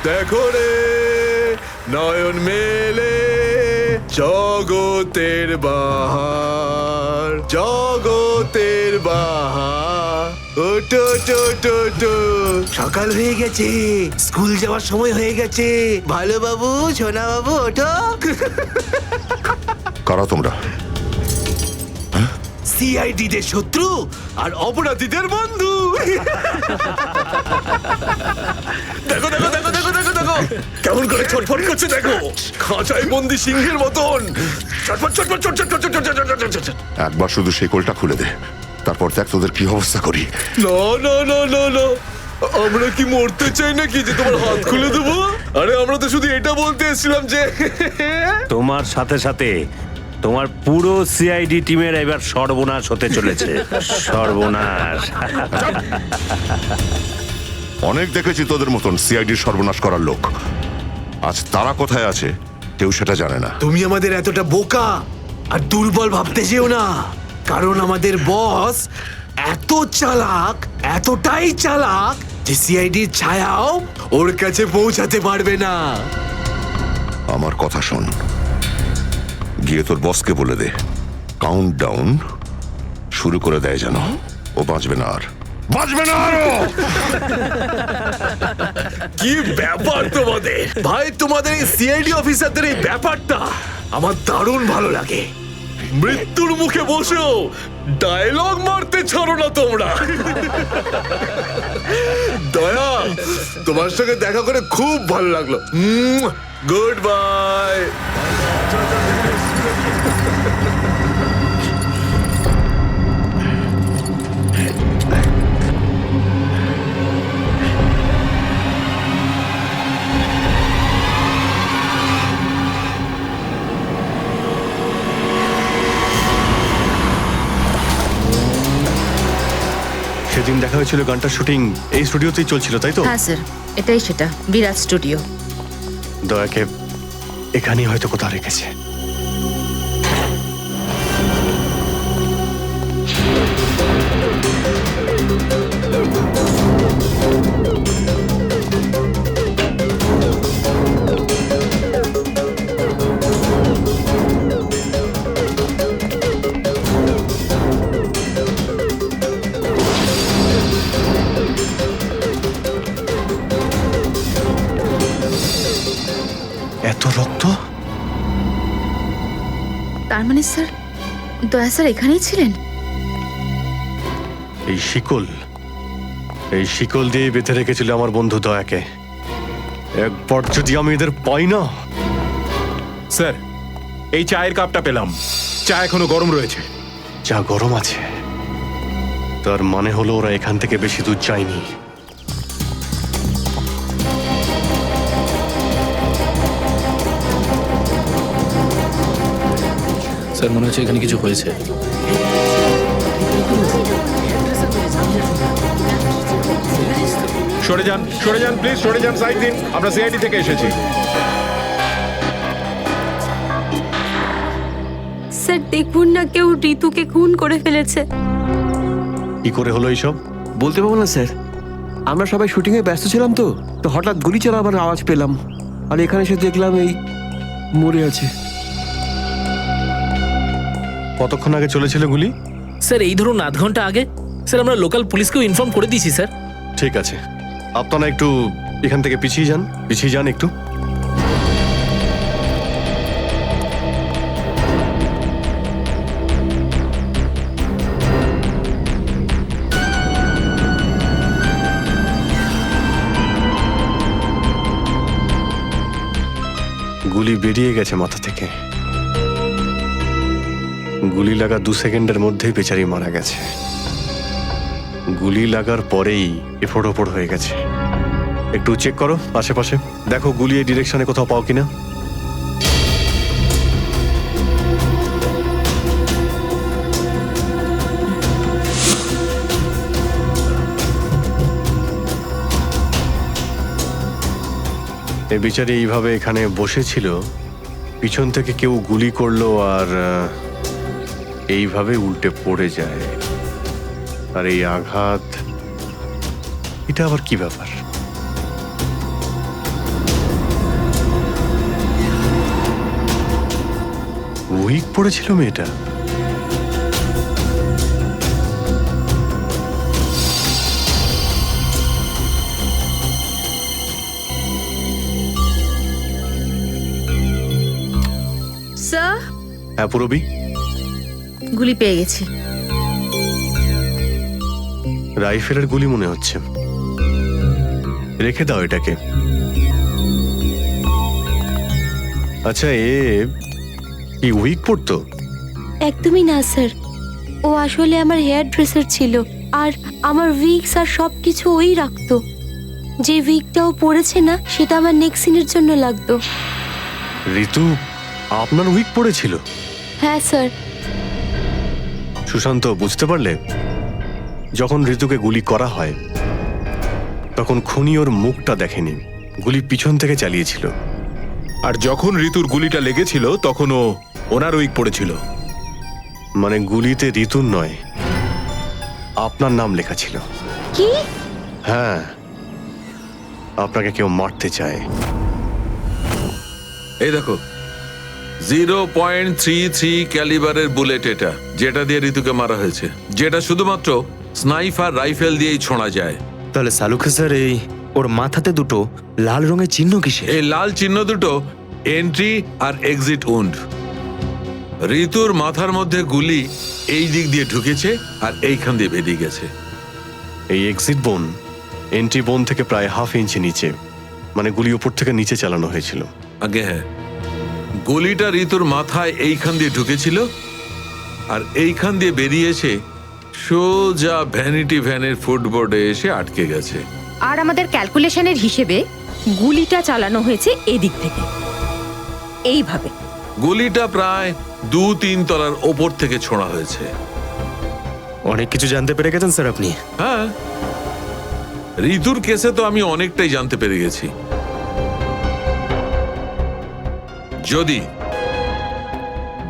দেখো রে নয়ন মেলে জগতের বাহার, জগতের বাহার। ওটো টো টো টো, সকাল হয়ে গেছে, স্কুল যাওয়ার সময় হয়ে গেছে। ভালো বাবু, সোনা বাবু, ওঠো। কারা তোমরা? সিআইডিদের শত্রু আর অপরাধীদের বন্ধু। দেখো দেখো দেখো দেখো দেখো দেখো কেমন করে ছটফট করছে, দেখো খাঁচায় বন্দি সিংহের মতন ছটফট ছটফট ছটফট ছটফট ছটফট ছটফট। একবার শুধু শেকলটা খুলে দে, তারপর দেখ তোদের কি অবস্থা করি। না না না না না, আমরা কি মরতে চাই নাকি যে তোমার হাত খুলে দেবো? আরে আমরা তো শুধু এটা বলতে এসেছিলাম যে তোমার সাথে সাথে তোমার পুরো সিআইডি টিমের এবার সর্বনাশ হতে চলেছে। সর্বনাশ। অনেক দেখেছি তোদের মতন সিআইডির সর্বনাশ করার লোক। আজ তারা কোথায় আছে কেউ সেটা জানে না। তুমি আমাদের এতটা বোকা আর দুর্বল ভাবতে যেও না, কারণ আমাদের বস এত চালাক, এতটাই চালাক যে সিআইডির ছায়াও ওর কাছে পৌঁছাতে পারবে না। আমার কথা শোন, গিয়ে তোর বসকে বলে দে কাউন্ট ডাউন শুরু করে দেয় যেন ও বাঁচবে না আর, বাঁচবে না আরো। কি ব্যাপার তোমাদের ভাই, তোমাদের এই সিআইডি অফিসারদের এই ব্যাপারটা আমার দারুণ ভালো লাগে। মৃত্যুর মুখে বসেও ডায়লগ মারতে ছাড়ো না তোমরা। দয়া, তোমার সঙ্গে দেখা করে খুব ভালো লাগলো। Good bye. সেদিন দেখা হয়েছিল গানটার শুটিং এই স্টুডিওতেই চলছিল, তাই তো? হ্যাঁ স্যার, এটাই সেটা, বিরাট স্টুডিও। দয়াকে এখানেই হয়তো কোথাও রেখেছে। এত রক্ত? তার মানে স্যার, দয়া স্যার এখানেই ছিলেন? এই শিকল দিয়ে বেঁধে রেখেছিল আমার বন্ধু দয়াকে। একবার যদি আমি এদের পাই না। স্যার, এই চায়ের কাপটা পেলাম, চা এখনো গরম রয়েছে। যা গরম আছে তার মানে হলো ওরা এখান থেকে বেশি দূর যায়নি। স্যার, মনে হচ্ছে এখানে কিছু হয়েছে। সরে যান প্লিজ, সরে যান, সাইড দিন, আমরা সিআইডি থেকে এসেছি। স্যার দেখুন না, কেউ ঋতুকে খুন করে ফেলেছে। কি করে হলো এইসব? বলতে পারবো না স্যার, আমরা সবাই শুটিং এ ব্যস্ত ছিলাম তো হঠাৎ গুলি চালাবার আওয়াজ পেলাম, আর এখানে এসে দেখলাম এই মরে আছে। কতক্ষণ আগে চলেছিল গুলি? স্যার এই ধরুন আধ ঘন্টা আগে। স্যার আমরা লোকাল পুলিশকেও ইনফর্ম করে দিয়েছি স্যার। ঠিক আছে, আপনারা একটু এখান থেকে পিছিয়ে যান একটু। গুলি বেরিয়ে গেছে মাথা থেকে। গুলি লাগা 2 সেকেন্ডের মধ্যেই বেচারি মারা গেছে। গুলি লাগার পরেই এফোড় ওপড় হয়ে গেছে। একটু চেক করো আশেপাশে, দেখো গুলি এই ডিরেকশনে কোথাও পাও কিনা। এই বিচারে এইভাবে এখানে বসেছিল, পিছন থেকে কেউ গুলি করলো আর এইভাবে উল্টে পড়ে যায়। আর এই আঘাত, এটা আবার কি ব্যাপার? উইক পড়েছিল মেয়েটা। স্যার, হ্যাঁ পুরবি, গুলি পেয়ে গেছি। রাইফেলের গুলি মনে হচ্ছে। রেখে দাও এটাকে। আচ্ছা, কি উইক পড়তো? একদমই না স্যার, ও আসলে আমার হেয়ার ড্রেসার ছিল, আর আমার উইগস আর সব কিছু ওই রাখতো। যে উইগটা ও পরেছে না, সেটা আমার নেক্সট সিনের জন্য লাগতো। ঋতু আপনার উইক পড়েছিল? হ্যাঁ স্যার। সুশান্ত, বুঝতে পারলে? যখন ঋতুকে গুলি করা হয় তখন খুনি ওর মুখটা দেখেনি, গুলি পিছন থেকে চালিয়েছিল। আর যখন ঋতুর গুলিটা লেগেছিল তখনও ওনার উইক পড়েছিল। মানে গুলিতে ঋতুর নয়, আপনার নাম লেখা ছিল। কি? হ্যাঁ, আপনাকে কেউ মারতে চায়। এই দেখো, 0.33 ক্যালিবারের বুলেট এটা, যেটা দিয়ে ঋতুকে মারা হয়েছে, যেটা শুধুমাত্র স্নাইপার রাইফেল দিয়েই ছোঁড়া যায়। তাহলে সালুকে স্যার, এই ওর মাথাতে দুটো লাল রঙের চিহ্ন কিসে? এই লাল চিহ্ন দুটো এন্ট্রি আর এক্সিট উন্ড। ঋতুর মাথার মধ্যে গুলি এই দিক দিয়ে ঢুকেছে আর এইখান দিয়ে বেরিয়ে গেছে। এই এক্সিট বোন এন্ট্রি বোন থেকে প্রায় হাফ ইঞ্চি নিচে, মানে গুলি উপর থেকে নিচে চালানো হয়েছিল। আগে হ্যাঁ, গুলিটা ঋতুর মাথায় এইখান দিয়ে ঢুকেছিল আর এইখান দিয়ে বেরিয়ে এসে সোজা ভ্যানিটি ভ্যানের ফুটবোর্ডে এসে আটকে গেছে। আর আমাদের ক্যালকুলেশনের হিসেবে গুলিটা চালানো হয়েছে এদিক থেকে, এইভাবে। গুলিটা প্রায় 2-3 তলার ওপর থেকে ছোঁড়া হয়েছে। অনেক কিছু জানতে পেরে গেছেন স্যার আপনি। হ্যাঁ, ঋতুর কেসে তো আমি অনেকটাই জানতে পেরে গেছি।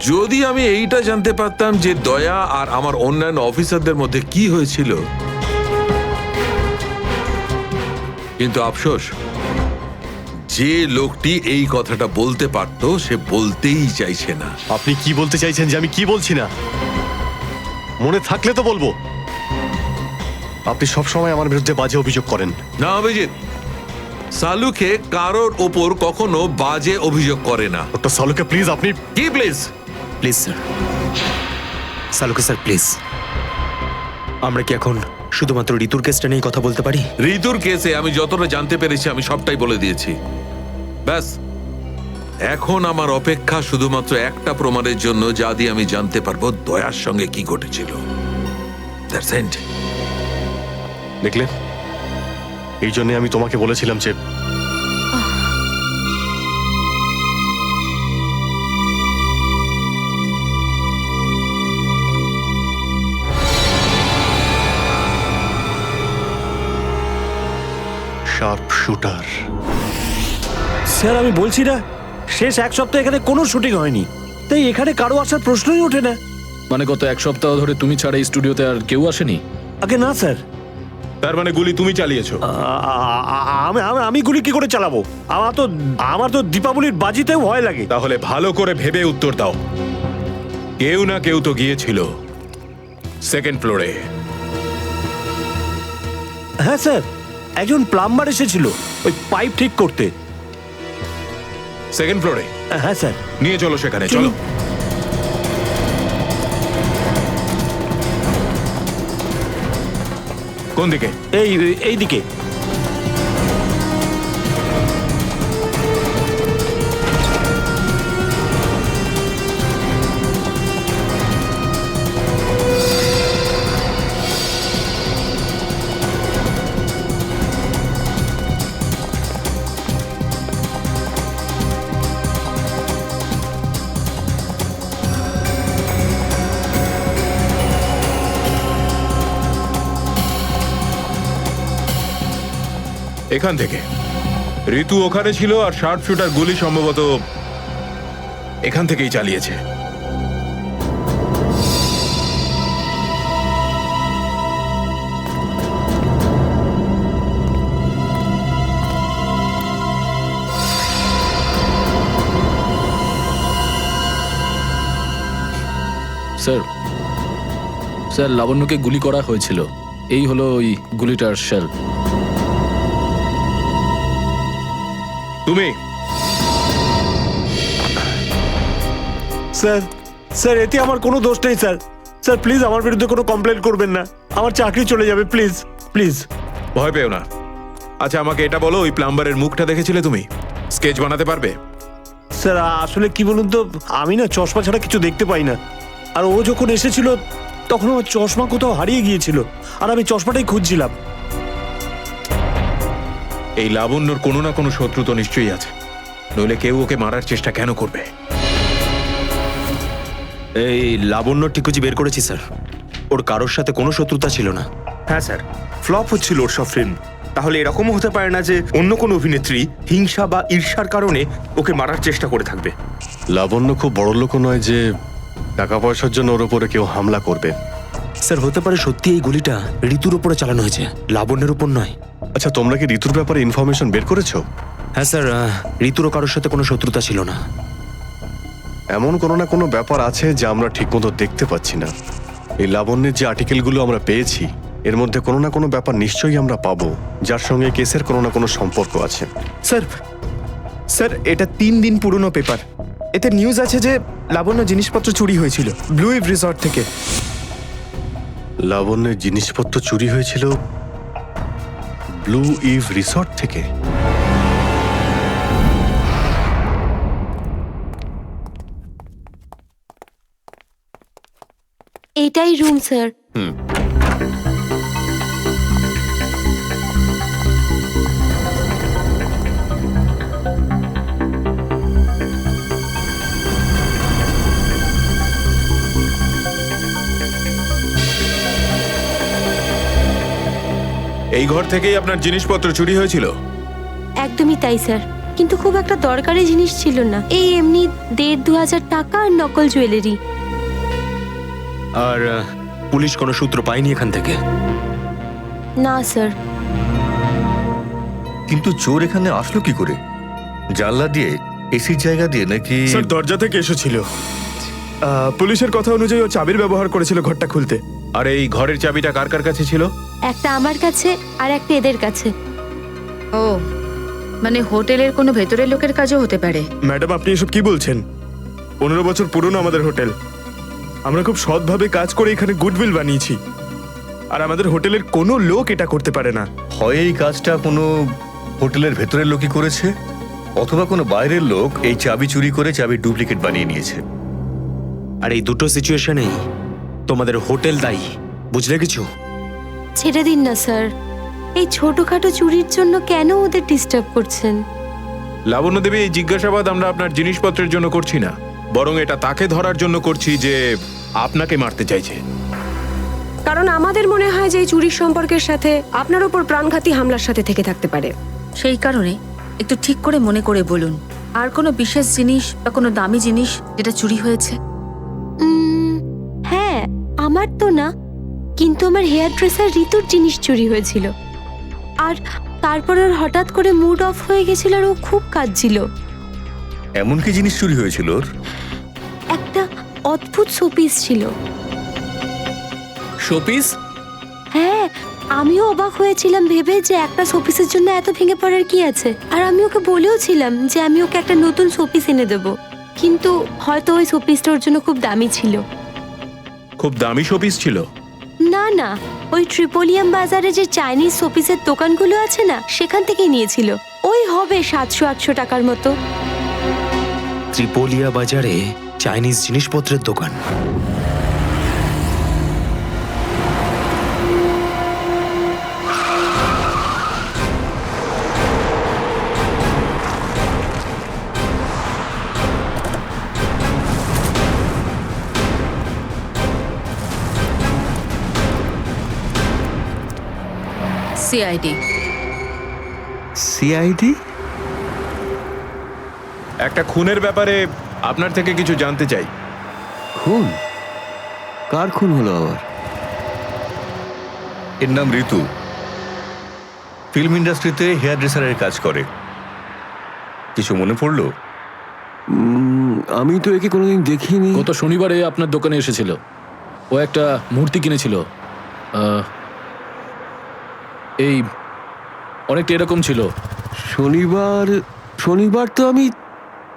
যদি আমি এইটা জানতে পারতাম যে দয়া আর আমার অন্যান্য অফিসারদের মধ্যে কি হয়েছিল, কিন্তু আফসোস, যে লোকটি এই কথাটা বলতে পারত সে বলতেই চাইছে না। আপনি কি বলতে চাইছেন যে আমি কি বলছি না? মনে থাকলে তো বলবো। আপনি সব সময় আমার বিরুদ্ধে বাজে অভিযোগ করেন। না অভিজিৎ, সালুকে কারোর ওপর কখনো বাজে অভিযোগ করে না। ডক্টর সালুকে প্লিজ, আপনি কি please? Please sir, সালুকে sir please, আমরা কি এখন শুধুমাত্র ঋতুর কেসটা নিয়ে কথা বলতে পারি? ঋতুর কেসে আমি যতটা জানতে পেরেছি আমি সবটাই বলে দিয়েছি। ব্যাস, এখন আমার অপেক্ষা শুধুমাত্র একটা প্রমাণের জন্য, যা দিয়ে আমি জানতে পারবো দয়ার সঙ্গে কি ঘটেছিল। That's it. দেখলে, এই জন্য আমি তোমাকে বলেছিলাম যে শার্প শুটার। স্যার, আমি বলছি না, শেষ এক সপ্তাহ এখানে কোনো শুটিং হয়নি, তাই এখানে কারো আসার প্রশ্নই ওঠে না। মানে গত এক সপ্তাহ ধরে তুমি ছাড়া এই স্টুডিওতে আর কেউ আসেনি? আগে না স্যার। তার মানে গুলি তুমি চালিয়েছো? আমি গুলি কি করে চালাবো? আমার তো দীপাবলির বাজিতেও ভয় লাগে। তাহলে ভালো করে ভেবে উত্তর দাও। কেউ না কেউ তো গিয়েছিল সেকেন্ড ফ্লোরে। হ্যাঁ স্যার, একজন প্লাম্বার এসেছিল ওই পাইপ ঠিক করতে। সেকেন্ড ফ্লোরে? হ্যাঁ স্যার। নিয়ে চলো সেখানে, চলো। কোন দিকে? এই দিকে। এখান থেকে ঋতু ওখানে ছিল আর শার্প শুটার গুলি সম্ভবত এখান থেকেই চালিয়েছে। স্যার স্যার লাবণ্যকে গুলি করা হয়েছিল, এই হলো ওই গুলিটার শেল। তুমি স্যার স্যার এতে আমার কোনো দোষ নেই স্যার। স্যার প্লিজ আমার বিরুদ্ধে কোনো কমপ্লেন করবেন না, আমার চাকরি চলে যাবে, প্লিজ প্লিজ। ভয় পেও না। আচ্ছা আমাকে এটা বলো, ওই প্লাম্বারের মুখটা দেখেছিলে তুমি? স্কেচ বানাতে পারবে? স্যার আসলে কি বলুন তো, আমি না চশমা ছাড়া কিছু দেখতে পাই না। আর ও যখন এসেছিল তখন আমার চশমা কোথাও হারিয়ে গিয়েছিল, আর আমি চশমাটাই খুঁজছিলাম। এই লাবণ্যর কোনো না কোনো শত্রু তো নিশ্চয়ই আছে, নইলে কেউ ওকে মারার চেষ্টা কেন করবে? এই লাবণ্য টিকুজি বের করেছি স্যার, ওর কারোর সাথে কোনো শত্রুতা ছিল না। হ্যাঁ স্যার, ফ্লপ হচ্ছিল ওর সব ফিল্ম। তাহলে এরকমও হতে পারে না যে অন্য কোনো অভিনেত্রী হিংসা বা ঈর্ষার কারণে ওকে মারার চেষ্টা করে থাকবে। লাবণ্য খুব বড় লোক নয় যে টাকা পয়সার জন্য ওর উপরে কেউ হামলা করবে। স্যার হতে পারে সত্যি এই গুলিটা ঋতুর উপরে চালানো হয়েছে, লাবণ্যের উপর নয়। আচ্ছা তোমরা কি ঋতুর ব্যাপারে ইনফরমেশন বের করেছো? হ্যাঁ স্যার, ঋতুরও কারোর সাথে কোনো শত্রুতা ছিল না। এমন কোনো না কোনো ব্যাপার আছে যা আমরা ঠিকমতো দেখতে পাচ্ছি না। এই লাবণ্যের যে আর্টিকেলগুলো আমরা পেয়েছি এর মধ্যে কোনো না কোনো ব্যাপার নিশ্চয়ই আমরা পাবো যার সঙ্গে কেসের কোনো না কোনো সম্পর্ক আছে। স্যার স্যার এটা 3 দিন পুরনো পেপার। এতে নিউজ আছে যে লাবণ্য জিনিসপত্র চুরি হয়েছিল ব্লু ইভ রিসর্ট থেকে। লাবণ্যের জিনিসপত্র চুরি হয়েছিল ব্লু ইভ রিসর্ট থেকে? এটাই রুম স্যার। এই ঘর থেকেই আপনার জিনিসপত্র চুরি হয়েছিল? একদমই তাই স্যার, কিন্তু খুব একটা দরকারি জিনিস ছিল না, এই এমনি 1,500-2,000 টাকা আর নকল জুয়েলারি। আর পুলিশ কোনো সূত্র পায়নি এখান থেকে? না স্যার। কিন্তু চোর এখানে আসলো কি করে? জানলা দিয়ে, এসির জায়গা দিয়ে নাকি? স্যার দরজা থেকে এসেছিল। পুলিশের কথা অনুযায়ী ও চাবির ব্যবহার করেছিল ঘরটা খুলতে। আর এই ঘরের চাবিটা কার কার কাছে ছিল? একটা আমার কাছে আর একটা এদের কাছে। ও মানে হোটেলের কোনো ভেতরের লোকের কাজও হতে পারে। ম্যাডাম আপনি এসব কি বলছেন? 15 বছর পুরনো আমাদের হোটেল। আমরা খুব সৎভাবে কাজ করে এখানে গুডউইল বানিয়েছি, আর আমাদের হোটেলের কোনো লোক এটা করতে পারে না। হয় এই কাজটা কোনো হোটেলের ভেতরের লোকই করেছে, অথবা কোনো বাইরের লোক এই চাবি চুরি করে চাবির ডুপ্লিকেট বানিয়ে নিয়েছে। আর এই দুটো সিচুয়েশনেই তোমাদের হোটেল দায়ী, বুঝলে কিছু? ছেড়ে দিন না স্যার, এই ছোটখাটো চুরির জন্য কেন ওদের ডিস্টার্ব করছেন? লাবণ্য দেবী, এই জিজ্ঞাসাবাদ আমরা আপনার জিনিসপত্রের জন্য করছি না, বরং এটা তাকে ধরার জন্য করছি যে আপনাকে মারতে চাইছে। কারণ আমাদের মনে হয় যে এই চুরির সম্পর্কের সাথে আপনার উপর প্রাণঘাতী হামলার সাথে থেকে থাকতে পারে। সেই কারণে একটু ঠিক করে মনে করে বলুন, আর কোনো বিশেষ জিনিস বা কোনো দামি জিনিস যেটা চুরি হয়েছে? হ্যাঁ, আমার তো না, কিন্তু আমার হেয়ার ড্রেসার ঋতুর জিনিস চুরি হয়েছিল। আর তারপর ওর হঠাৎ করে মুড অফ হয়ে গেছিল আর ও খুব কাঁদছিল। এমন কি জিনিস চুরি হয়েছিল ওর? একটা অদ্ভুত শোপিস ছিল। শোপিস? হ্যাঁ, আমিও অবাক হয়েছিলাম ভেবে যে একটা শোপিসের জন্য এত ভেঙে পড়ার কি আছে। আর আমি ওকে বলেও ছিলাম যে আমি ওকে একটা নতুন শোপিস এনে দেবো, কিন্তু হয়তো ওই শোপিসটা ওর জন্য খুব দামি ছিল। খুব দামি শোপিস ছিল? না না, ওই ট্রিপোলিয়াম বাজারে যে চাইনিজ শোপিসের দোকানগুলো আছে না, সেখান থেকেই নিয়েছিল। ওই হবে 700-800 টাকার মতো। ত্রিপোলিয়া বাজারে চাইনিজ জিনিসপত্রের দোকান? সিআইডি। সিআইডি? একটা খুনের ব্যাপারে আপনার থেকে কিছু জানতে চাই। খুন? কার খুন হলো আবার? এর নাম ঋতু, ফিল্ম ইন্ডাস্ট্রিতে হেয়ার ড্রেসারের কাজ করে। কিছু মনে পড়লো? আমি তো একে কোনোদিন দেখিনি। গত শনিবারে আপনার দোকানে এসেছিল। ও একটা মূর্তি কিনেছিল। এই অনেকটা এরকম ছিল। শনিবার তো আমি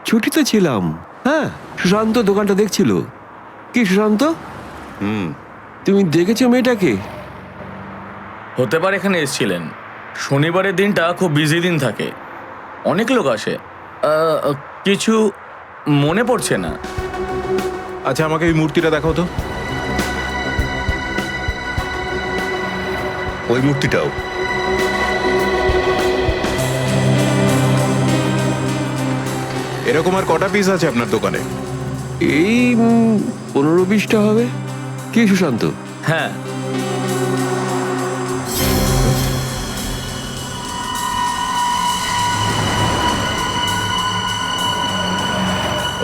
ছুটিতে ছিলাম। হ্যাঁ, সুশান্ত দোকানটা দেখছিল। কি সুশান্ত, তুমি দেখেছো মেয়েটাকে? হতে পারে এখানে এসেছিলেন। শনিবারের দিনটা খুব বিজি দিন থাকে, অনেক লোক আসে। কিছু মনে পড়ছে না। আচ্ছা, আমাকে এই মূর্তিটা দেখাও তো। ওই মূর্তিটাও। এরকম আর কটা পিস আছে আপনার দোকানে? এই 15-20টা হবে। কি সুশান্ত? হ্যাঁ,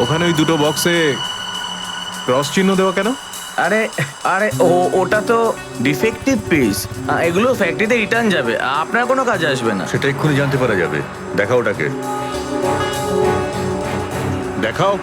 ওখানে ওই দুটো বক্সে ক্রস চিহ্ন দেওয়া কেন? আরে আরে ওটা তো ডিফেক্টিভ পিস, এগুলো ফ্যাক্টরিতে রিটার্ন যাবে, আপনার কোনো কাজে আসবে না। সেটা এক্ষুনি জানতে পারা যাবে। দেখাও ওটাকে, দেখাও।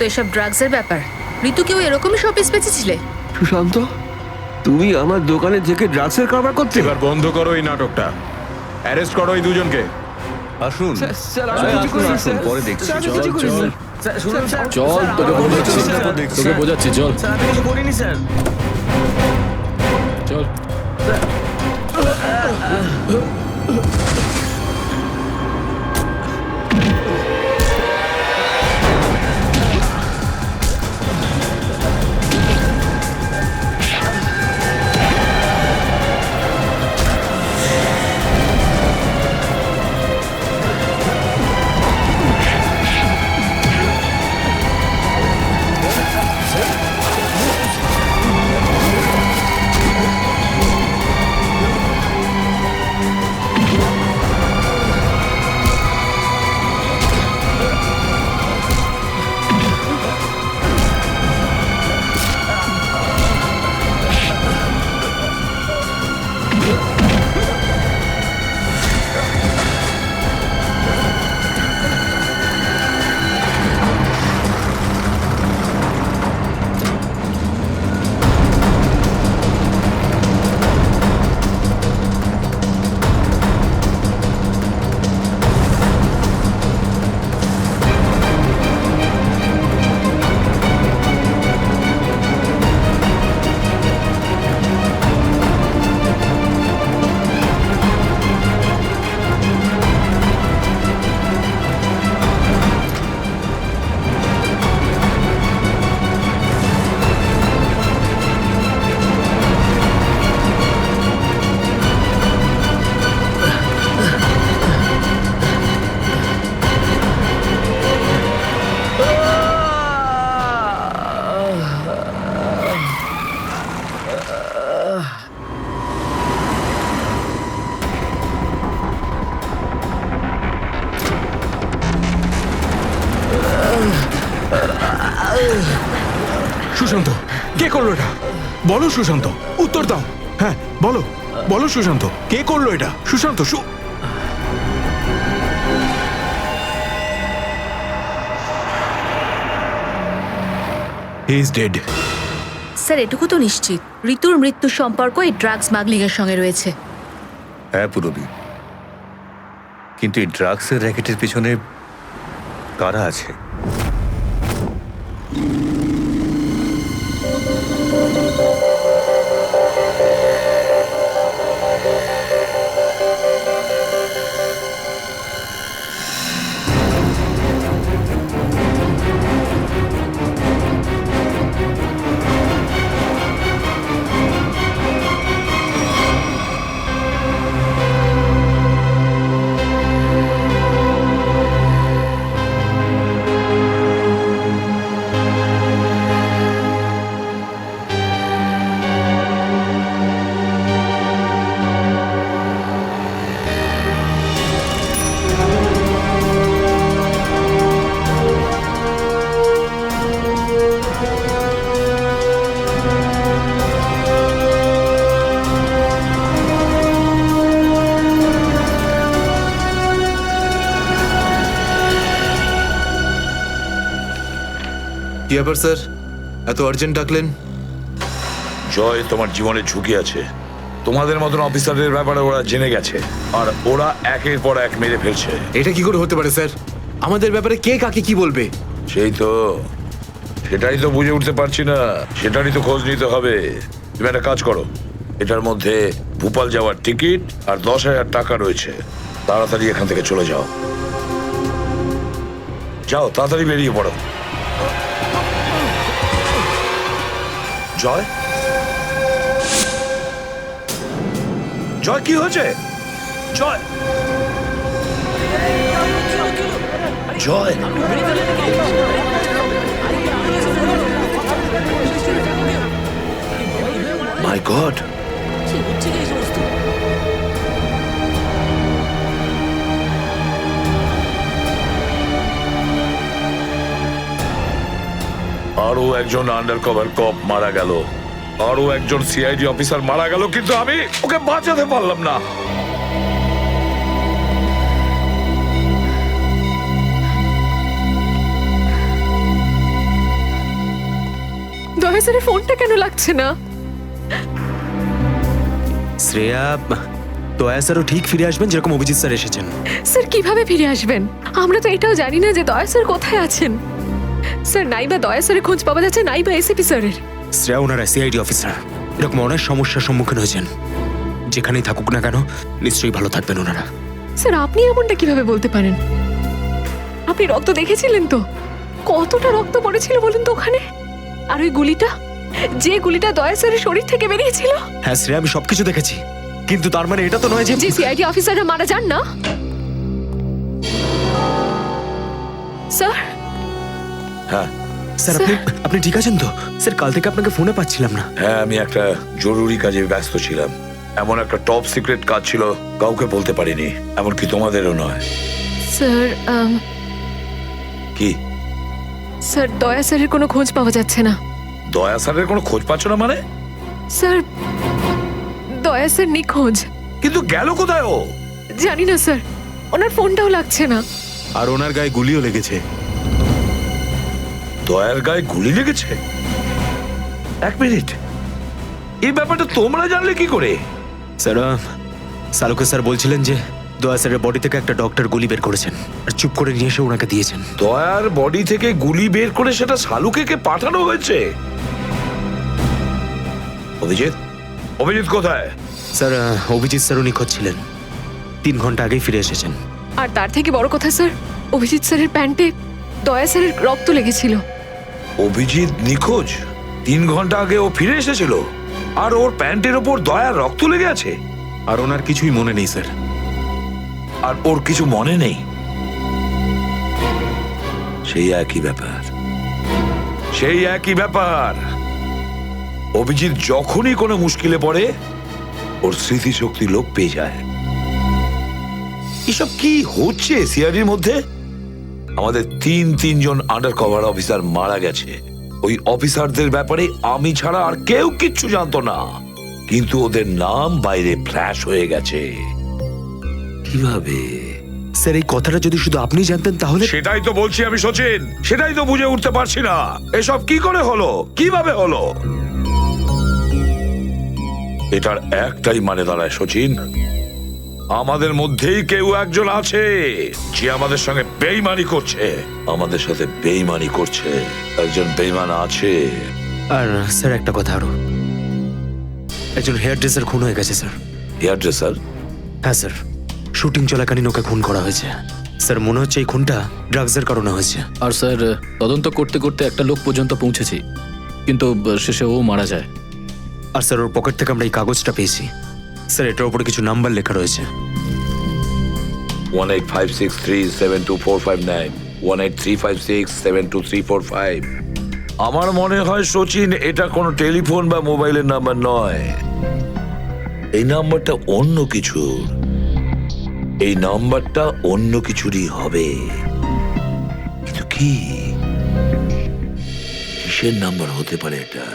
তো এসব ড্রাগসের ব্যাপার, ঋতুকেও এরকমই সব পিস বেঁচেছিলে? সুশান্ত, তুমি আমার দোকানে থেকে ড্রাগসের কারবার করতে? এবার বন্ধ করো এই নাটকটা। অ্যারেস্ট করো এই দুজনকে। আসুন, পরে দেখছি। চল, তোকে বোঝাচ্ছি, চল স্যার, আমি কিছু করিনি স্যার। চল। সুশান্ত, কে করলো এটা? বলো সুশান্ত, উত্তর দাও। হ্যাঁ বলো, বলো সুশান্ত, কে করলো এটা? Sushant, he is dead. Sir, এটুকু তো নিশ্চিত ঋতুর মৃত্যুর সম্পর্ক এই ড্রাগস স্মাগলিং এর সঙ্গে রয়েছে। হ্যাঁ পুরবী, কিন্তু এই ড্রাগসের র্যাকেটের পিছনে কারা আছে? কি ব্যাপার স্যার, এত আর্জেন্ট ডাকলেন? জয়, তোমার জীবনে ঝুঁকি আছে। তোমাদের মতন অফিসারদের ব্যাপারে ওরা জেনে গেছে, আর ওরা একের পর এক মেরে ফেলছে। এটা কি করে হতে পারে স্যার? আমাদের ব্যাপারে কে কাকে কি বলবে? সেটাই তো বুঝে উঠতে পারছি না। সেটারই তো খোঁজ নিতে হবে। তুমি একটা কাজ করো, এটার মধ্যে ভোপাল যাওয়ার টিকিট আর 10,000 টাকা রয়েছে। তাড়াতাড়ি এখান থেকে চলে যাও। যাও, তাড়াতাড়ি বেরিয়ে পড়ো। জয়, জয়, কি হয়েছে? জয়, জয়, মাই গড, আরো একজন আন্ডার কভার কপ মারা গেল, আরো একজন সিআইডি অফিসার মারা গেল, কিন্তু আমি ওকে বাঁচাতে পারলাম না। দয়া স্যারের ফোনটা কেন লাগছে না? শ্রেয়া, দয়া স্যারও ঠিক ফিরে আসবেন যেরকম অভিজিৎ স্যার এসেছেন। স্যার কিভাবে ফিরে আসবেন? আমরা তো এটাও জানি না যে দয়া স্যার কোথায় আছেন। স্যার, নাইবা দয়া স্যারের খোঁজ পাওয়া যাচ্ছে, নাইবা এসিপি স্যারের। শ্রেয়া, ওনারা সিআইডি অফিসার, এরকম অনেক সমস্যার সম্মুখীন হয়েছেন। যেখানেই থাকুক না কেন, নিশ্চয়ই ভালো থাকবেন ওনারা। স্যার, আপনি এমনটা কিভাবে বলতে পারেন? আপনি রক্ত দেখেছিলেন তো? কতটা রক্ত পড়েছিল বলুন তো ওখানে? আর ওই গুলিটা, যে গুলিটা দয়া স্যারের শরীর থেকে বেরিয়েছিল। হ্যাঁ শ্রেয়া, আমি সবকিছু দেখেছি, কিন্তু তার মানে এটা তো নয় যে সিআইডি অফিসাররা মারা যান না। স্যার, হ্যাঁ স্যার, আপনি ঠিক আছেন তো? স্যার, কাল থেকে আপনাকে ফোনে পাচ্ছিলাম না। হ্যাঁ, আমি একটা জরুরি কাজে ব্যস্ত ছিলাম। এমন একটা টপ সিক্রেট কাজ ছিল, কাউকে বলতে পারিনি, এমনকি তোমাদেরও নয়। স্যার, কি? স্যার, দয়া স্যারের কোনো খোঁজ পাওয়া যাচ্ছে না। দয়া স্যারের কোনো খোঁজ পাচ্ছ না মানে? স্যার, দয়া স্যার নিখোঁজ। কিন্তু গেল কোথায় ও? জানি না স্যার, ওনার ফোনটাও লাগছে না। আর ওনার গায়ে গুলিও লেগেছে। দয়ার গায়ে গুলি লেগেছে? এক মিনিট, এই ব্যাপারটা তোমরা জানলে কি করে? স্যার, সালুকে স্যার বলছিলেন যে দয়া স্যারের বডি থেকে একটা ডক্টর গুলি বের করেছেন আর চুপ করে নিয়ে এসে ওনাকে দিয়েছেন। দয়ার বডি থেকে গুলি বের করে সেটা শালুকে পাঠানো হয়েছে? অভিজিৎ, অভিজিৎ কোথায়? স্যার, অভিজিৎ স্যারও নিখোঁজ ছিলেন, 3 ঘন্টা আগেই ফিরে এসেছেন। আর তার থেকে বড় কথা স্যার, অভিজিৎ স্যারের প্যান্টে দয়া স্যারের রক্ত লেগেছিল। অভিজিৎ নিখোঁজ? 3 ঘন্টা আগে ও ফিরে এসেছিল, আর ওর প্যান্টের ওপর দয়ার রক্ত লেগে আছে? আর ওনার কিছুই মনে নেই স্যার। আর ওর কিছু মনে নেই? সেই একই ব্যাপার, সেই একই ব্যাপার। অভিজিৎ যখনই কোনো মুশকিলে পড়ে, ওর স্মৃতিশক্তি লোপ পেয়ে যায়। এসব কি হচ্ছে সিআইডির মধ্যে? আমাদের তিনজন আন্ডার কভার অফিসার মারা গেছে। ওই অফিসারদের ব্যাপারে আমি ছাড়া আর কেউ কিচ্ছু জানতো না, কিন্তু ওদের নাম বাইরে ফ্ল্যাশ হয়ে গেছে। কিভাবে? স্যার, এই কথাটা যদি শুধু আপনি জানতেন তাহলে। সেটাই তো বলছি আমি সচিন, সেটাই তো বুঝে উঠতে পারছি না, এসব কি করে হলো, কিভাবে হলো। এটার একটাই মানে দাঁড়ায় সচিন, আমাদের মধ্যেই কেউ একজন আছে যে আমাদের সঙ্গে বেইমানি করছে, আমাদের সাথে বেইমানি করছে। একজন বেইমান আছে। আর স্যার, একটা কথা আরো, একজন হেয়ার ড্রেসার খুন হয়ে গেছে স্যার। Hair dresser? হ্যাঁ স্যার, শুটিং চলাকালীন ওকে খুন করা হয়েছে। স্যার, মনে হচ্ছে এই খুনটা ড্রাগসের কারণে হয়েছে। আর স্যার, তদন্ত করতে করতে একটা লোক পর্যন্ত পৌঁছেছি, কিন্তু শেষে ও মারা যায়। আর স্যার, ওর পকেট থেকে আমরা এই কাগজটা পেয়েছি। স্যার, এটার উপরে কিছু নাম্বার লেখা রয়েছে। 185637245 183567235। আমার মনে হয় সচিন, এটা কোনো টেলিফোন বা মোবাইলের নাম্বার নয়। এই নাম্বারটা অন্য কিছু, এই নাম্বারটা অন্য কিছুরই হবে। কিন্তু কি, কিসের নাম্বার হতে পারে এটা?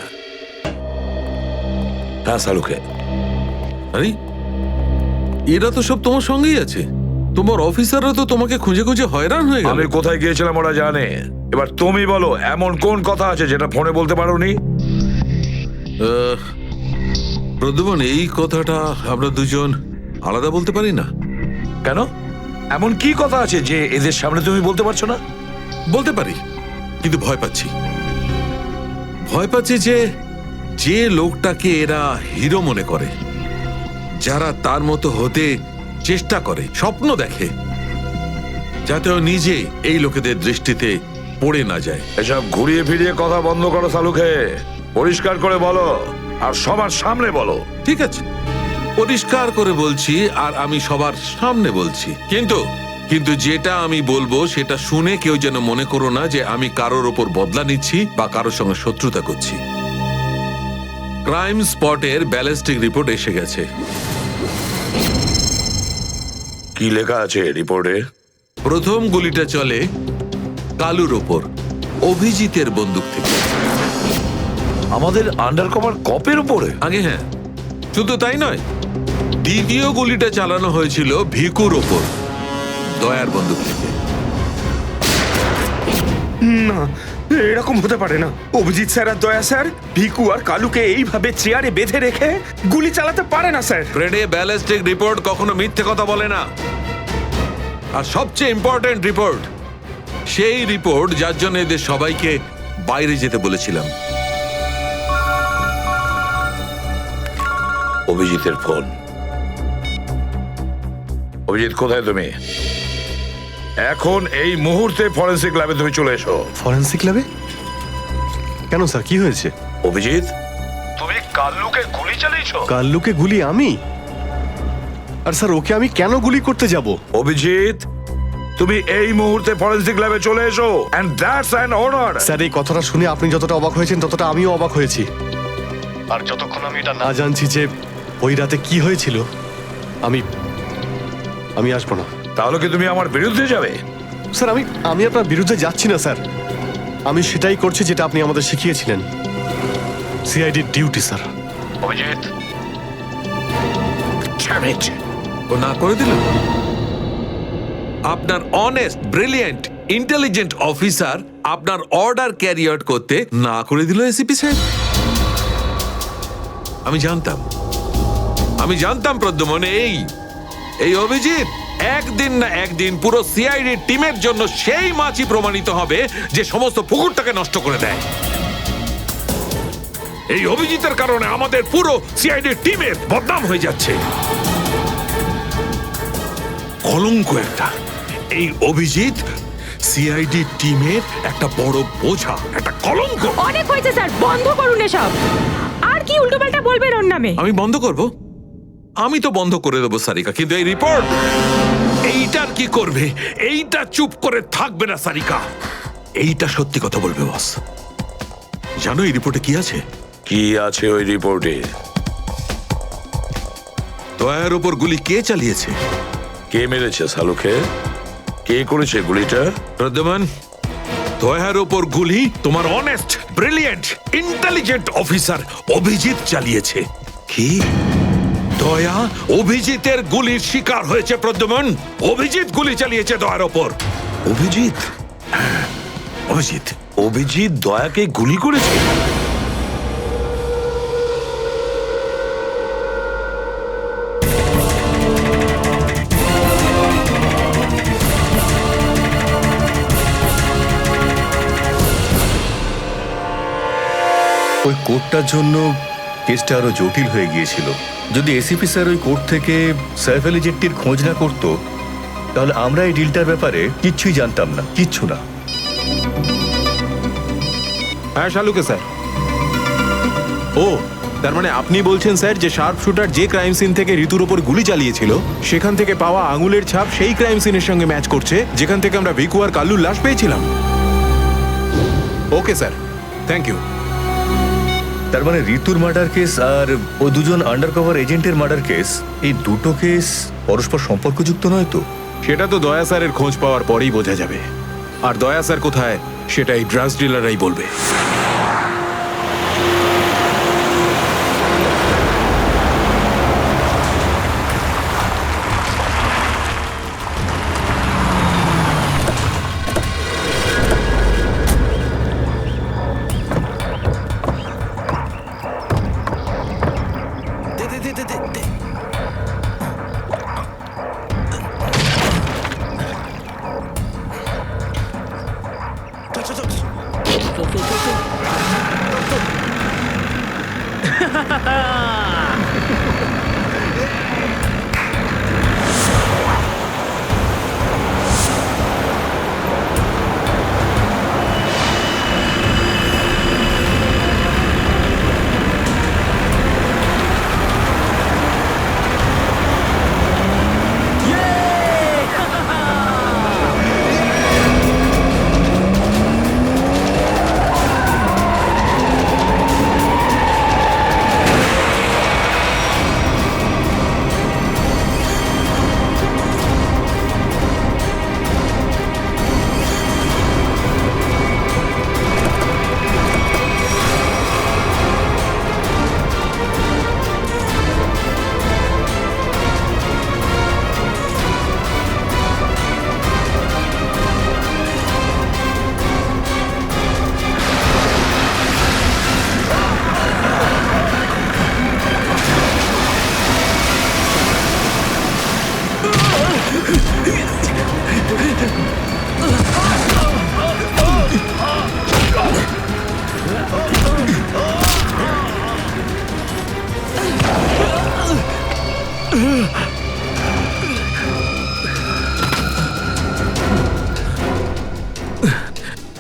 হ্যাঁ সালুকে। আরে এরা তো সব তোমার সঙ্গেই আছে। তোমার অফিসাররা তো তোমাকে খুঁজে খুঁজে হয়রান হয়ে গেল। আমি কোথায় গিয়েছিলাম ওরা জানে। এবার তুমি বলো, এমন কোন কথা আছে যেটা ফোনে বলতে পারোনি? প্রদ্যুমন, এই কথাটা আমরা দুজন আলাদা বলতে পারি না। কেন? এমন কি কথা আছে যে এদের সামনে তুমি বলতে পারছো না? বলতে পারি, কিন্তু ভয় পাচ্ছি। ভয় পাচ্ছি যে যে লোকটাকে এরা হিরো মনে করে, যারা তার মতো হতে চেষ্টা করে, স্বপ্ন দেখে, যাতে ও নিজে এই লোকেদের দৃষ্টিতে পড়ে না যায়। এসব ঘুরিয়ে ফিরিয়ে কথা বন্ধ করো সালুকে। পরিষ্কার করে বলো, আর সবার সামনে বলো। ঠিক আছে, পরিষ্কার করে বলছি, আর আমি সবার সামনে বলছি। কিন্তু যেটা আমি বলবো সেটা শুনে কেউ যেন মনে করো না যে আমি কারোর ওপর বদলা নিচ্ছি বা কারোর সঙ্গে শত্রুতা করছি। ক্রাইম স্পটের ব্যালিস্টিক রিপোর্ট এসে গেছে। কি লেখা আছে রিপোর্টে? প্রথম গুলিটা চলে কালুর ওপর, অভিজিতের বন্দুক থেকে। আমাদের আন্ডার কভার কপের উপরে? আগে হ্যাঁ, শুধু তাই নয়, দ্বিতীয় গুলিটা চালানো হয়েছিল ভিকুর ওপর, দয়ার বন্দুক থেকে। না, এরকম হতে পারে না। অভিজিৎ স্যার আর দয়া স্যার ভিকু আর কালুকে এইভাবে চেয়ারে বেঁধে রেখে গুলি চালাতে পারে না স্যার। ফ্রেডে, ব্যালিস্টিক রিপোর্ট কখনো মিথ্যে কথা বলে না। আর সবচেয়ে ইম্পর্টেন্ট রিপোর্ট, সেই রিপোর্ট যার জন্য এদের সবাইকে বাইরে যেতে বলেছিলাম। অভিজিতের ফোন। অভিজিৎ, কোথায় তুমি? এখন এই মুহূর্তে ফরেন্সিক ল্যাবে তুমি চলে এসো। ফরেন্সিক ল্যাবে? কেন স্যার, কি হয়েছে? অভিজিৎ, তুমি কাল্লুকে গুলি চালিয়েছো? কাল্লুকে গুলি আমি? আর স্যার, ওকে আমি কেন গুলি করতে যাব? অভিজিৎ, তুমি এই মুহূর্তে ফরেন্সিক ল্যাবে চলে এসো, and that's an order. Sir, এই কথাটা শুনে আপনি যতটা অবাক হয়েছেন ততটা আমিও অবাক হয়েছি। আর যতক্ষণ আমি এটা না জানছি যে ওই রাতে কি হয়েছিল, আমি আসবো না। তাহলে কি তুমি আমার বিরুদ্ধে যাবে? স্যার, আমি আপনার বিরুদ্ধে যাচ্ছি না স্যার। আমি সেটাই করছি যেটা আপনি আমাদের শিখিয়েছিলেন, সিআইডি ডিউটি স্যার। অভিজিৎ, ও না করে দিল। আপনার অনেস্ট, ব্রিলিয়েন্ট, ইন্টেলিজেন্ট অফিসার আপনার অর্ডার ক্যারি আউট করতে না করে দিল এসিপি সাহেব। আমি জানতাম প্রদ্যুমন, এই অভিজিৎ একদিন না একদিন পুরো সিআইডি টিমের জন্য সেই মাছি প্রমাণিত হবে যে সমস্ত পুকুরটাকে নষ্ট করে দেয়। এই অভিজিতের কারণে আমাদের পুরো সিআইডি টিমের বদনাম হয়ে যাচ্ছে। কলঙ্ক একটা। এই অভিজিৎ সিআইডি টিমের একটা বড় বোঝা, একটা কলঙ্ক। অনেক হয়েছে স্যার, বন্ধ করুন এসব। আর কি উল্টোপাল্টা বলবেন ওর নামে? আমি বন্ধ করব? আমি তো বন্ধ করে দেবো সারিকা, কিন্তু এই রিপোর্ট, এইটার কি করবে? এইটা চুপ করে থাকবে না সারিকা, এইটা সত্যি কথা বলবে বস। জানো এই রিপোর্টে কি আছে? কি আছে ওই রিপোর্টে? দয়ার উপর গুলি কে চালিয়েছে? কে মেরেছে সালুকে? কে করেছে গুলিটা? প্রদ্যুমন, দয়ার উপর গুলি তোমার honest, brilliant, intelligent officer Abhijit চালিয়েছে। কি? দয়া অভিজিতের গুলির শিকার হয়েছে প্রদ্যুমন। অভিজিৎ গুলি চালিয়েছে দয়ার ওপর। অভিজিৎ? অভিজিৎ দয়াকে গুলি করেছে? ওই কোর্টটার জন্য কেসটা আরো জটিল হয়ে গিয়েছিল। যদি এসিপি স্যার ওই কোর্ট থেকে সাইফ আলী জেট্টির খোঁজ না করতো, তাহলে আমরা এই ডিলটার ব্যাপারে কিচ্ছুই জানতাম না, কিচ্ছু না। হ্যাঁ শালুকে স্যার। ও, তার মানে আপনি বলছেন স্যার যে শার্প শুটার যে ক্রাইম সিন থেকে ঋতুর উপর গুলি চালিয়েছিল, সেখান থেকে পাওয়া আঙুলের ছাপ সেই ক্রাইম সিনের সঙ্গে ম্যাচ করছে যেখান থেকে আমরা ভিকু আর কাল্লুর লাশ পেয়েছিলাম। Okay sir, thank you. তার মানে ঋতুর মার্ডার কেস আর ওই দুজন আন্ডারকভার এজেন্টের মার্ডার কেস, এই দুটো কেস পরস্পর সম্পর্কযুক্ত নয় তো? সেটা তো দয়া স্যারের খোঁজ পাওয়ার পরেই বোঝা যাবে। আর দয়া স্যার কোথায় সেটা এই ড্রাগস ডিলাররাই বলবে।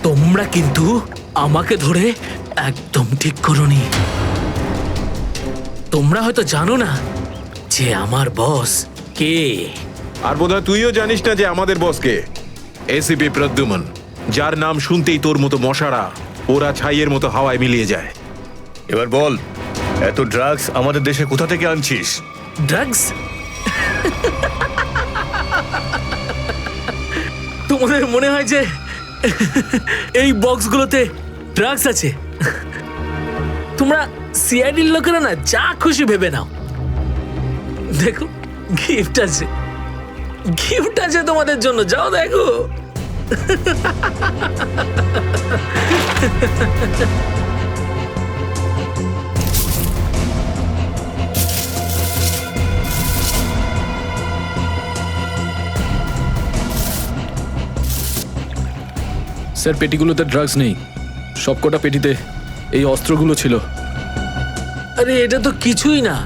তোমরা কিন্তু আমাকে ধরে একদম ঠিক করোনি। তোমরা হয়তো জানো না যে আমার বস কে। আর বোধহয় তুইও জানিস না যে আমাদের বসকে, এসিপি প্রদ্যুমন, যার নাম শুনতেই তোর মতো মশারা ওরা ছাইয়ের মতো হাওয়ায় মিলিয়ে যায়। এবার বল, এত ড্রাগস আমাদের দেশে কোথা থেকে আনছিস? ড্রাগস? তোমাদের মনে হয় যে এই বক্সগুলোতে ড্রাগস আছে? তোমরা সিআইডির লোকেরা না যা খুশি ভেবে নাও। দেখো গিফট আছে, গিফট আছে তোমাদের জন্য, যাও দেখো। স্যার, পেটিগুলোতে ড্রাগস নেই, সবকটা পেটিতে এই অস্ত্রগুলো ছিল। আরে এটা তো কিছুই না,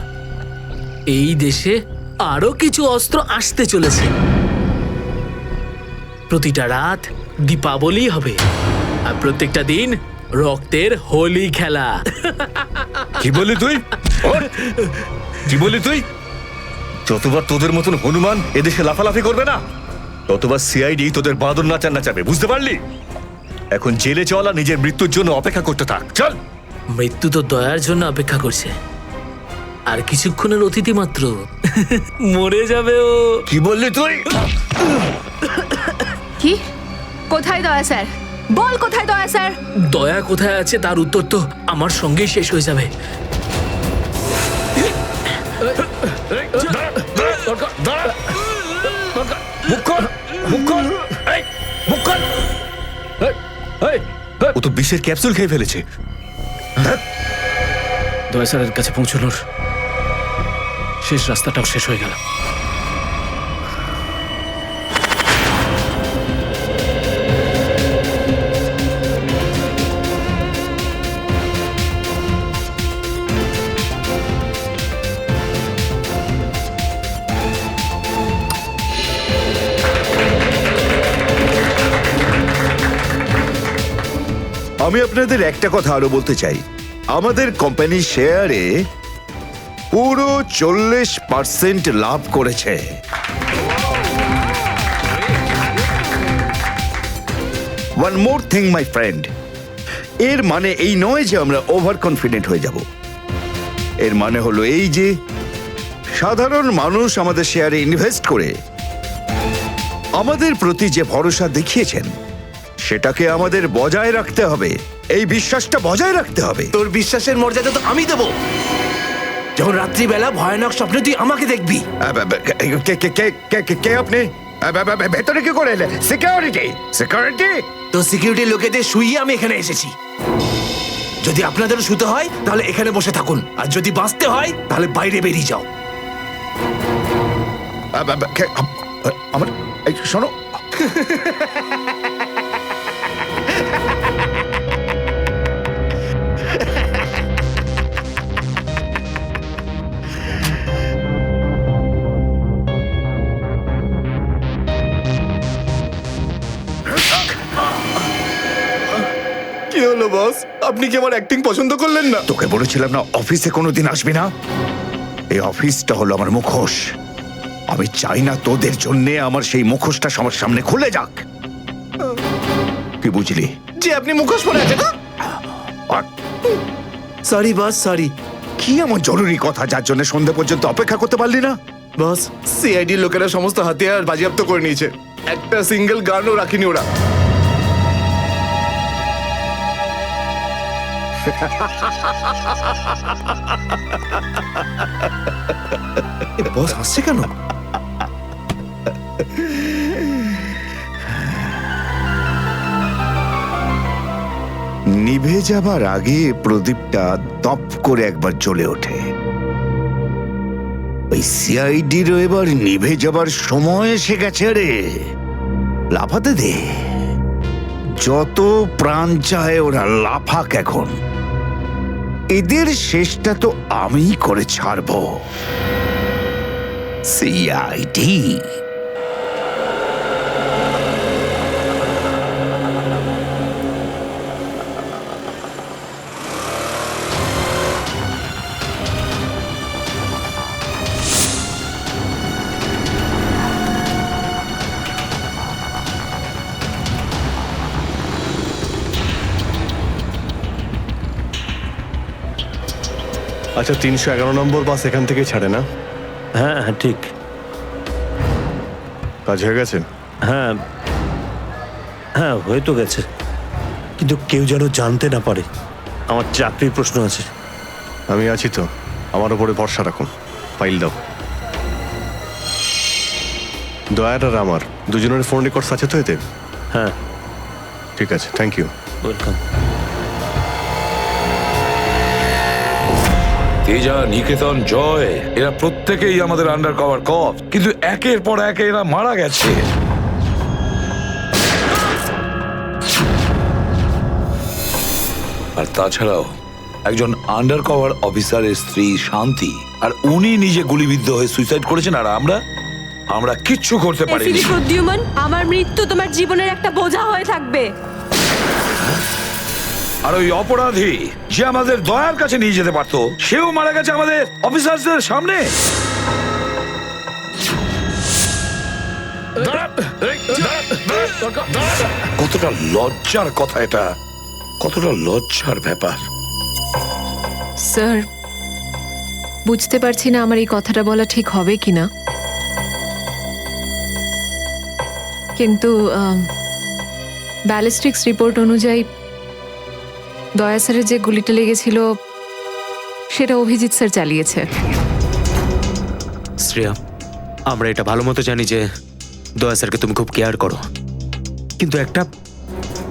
এই দেশে আরো কিছু অস্ত্র আসতে চলেছে। প্রতিটা রাত দীপাবলি হবে, আর প্রত্যেকটা দিন রক্তের হোলি খেলা। কি বললি তুই? কি বললি তুই? যতবার তোদের মতন হনুমান এদেশে লাফালাফি করবে না, ততবার সিআইডি তোদের বাঁদর নাচার নাচাবে, বুঝতে পারলি? এখন জেলে চল আর নিজের মৃত্যুর জন্য অপেক্ষা করতে থাক, চল। মৃত্যু তো দয়ার জন্য অপেক্ষা করছে, আর কিছুক্ষণের অতিথি মাত্র মরে যাবে ও। কি বললি তুই? কি? কোথায় দয়া স্যার? বল কোথায় দয়া স্যার? দয়া কোথায় আছে তার উত্তর তো আমার সঙ্গেই শেষ হয়ে যাবে। ও তো বিষের ক্যাপসুল খেয়ে ফেলেছে। দয়া স্যারের কাছে পৌঁছানোর শেষ রাস্তাটাও শেষ হয়ে গেল। আমি আপনাদের একটা কথা আরো বলতে চাই, আমাদের কোম্পানির শেয়ারে পুরো 40% লাভ করেছে। One more thing my friend, এর মানে এই নয় যে আমরা ওভার কনফিডেন্ট হয়ে যাব। এর মানে হলো এই যে সাধারণ মানুষ আমাদের শেয়ারে ইনভেস্ট করে আমাদের প্রতি যে ভরসা দেখিয়েছেন সেটাকে আমাদের বজায় রাখতে হবে, এই বিশ্বাসটা বজায় রাখতে হবে। তোর বিশ্বাসের মর্যাদা তো আমি দেবো যখন রাত্রিবেলা ভয়ানক স্বপ্নে তুই আমাকে দেখবি। কে আপনি? ভেতরে কি করে এলে? সিকিউরিটি? সিকিউরিটি? তো সিকিউরিটি লোকেদের শুইয়ে আমি এখানে এসেছি। যদি আপনাদেরও শুতে হয় তাহলে এখানে বসে থাকুন, আর যদি বাঁচতে হয় তাহলে বাইরে বেরিয়ে যাও। আমার শোনো, কি হলো বস? আপনি কি আমার অ্যাক্টিং পছন্দ করলেন না? তোকে বলেছিলাম না অফিসে কোনোদিন আসবি না। এই অফিসটা হলো আমার মুখোশ। আমি চাই না তোদের জন্য আমার সেই মুখোশটা সবার সামনে খুলে যাক। কি বুঝলি? যে আপনি মুখোশ পরে আছেন। Sorry boss, sorry. কি এমন জরুরি কথা যার জন্য সন্ধ্যা পর্যন্ত অপেক্ষা করতে পারলি না? বস, সিআইডির লোকেরা সমস্ত হাতিয়ার বাজেয়াপ্ত করে নিয়েছে। একটা সিঙ্গেল গানও রাখিনি ওরা। বস হাসছে কেন? নিভে যাবার আগে প্রদীপটা দপ করে একবার জ্বলে ওঠে। ওই সিআইডিরও এবার নিভে যাবার সময় এসে গেছে রে। লাফাতে দে, যত প্রাণ চায় ওরা লাফাক এখন। এদের শেষটা তো আমি করে ছাড়বো। সিআইডি আচ্ছা, 311 নম্বর বাস এখান থেকে ছাড়ে না? হ্যাঁ হ্যাঁ ঠিক। কাজ হয়ে গেছে? হ্যাঁ হ্যাঁ হয়ে তো গেছে, কিন্তু কেউ যেন জানতে না পারে। আমার চাকরির প্রশ্ন আছে। আমি আছি তো, আমার উপরে ভরসা রাখুন। ফাইল দাও। দয়ার আর আমার দুজনের ফোন রেকর্ডস আছে তো এতে? হ্যাঁ ঠিক আছে, থ্যাংক ইউ। ওয়েলকাম। তেজা, নিকেতন, জয় এরা প্রত্যেকেই আমাদের আন্ডার কভার কপ, কিন্তু একের পর এক এরা মারা গেছে। আর তাছাড়াও একজন আন্ডার কভার অফিসারের স্ত্রী শান্তি, আর উনি নিজে গুলিবিদ্ধ হয়ে সুইসাইড করেছেন, আর আমরা কিচ্ছু করতে পারিনি। এসিপি প্রদ্যুম্ন, আমার মৃত্যু তোমার জীবনের একটা বোঝা হয়ে থাকবে। আর ওই অপরাধী যে আমাদের দয়ার কাছে নিয়ে যেতে পারতো, সেও মারা গেছে আমাদের অফিসারদের সামনে। কতটা লজ্জার কথা এটা, কতটা লজ্জার ব্যাপার। স্যার, বুঝতে পারছি না আমার এই কথাটা বলা ঠিক হবে কিনা, কিন্তু ব্যালিস্টিক্স রিপোর্ট অনুযায়ী দয়া স্যারের যে গুলিটা লেগেছিল সেটা অভিজিৎ স্যার চালিয়েছে। শ্রেয়া, আমরা এটা ভালো মতো জানি যে দয়া স্যারকে তুমি খুব কেয়ার করো, কিন্তু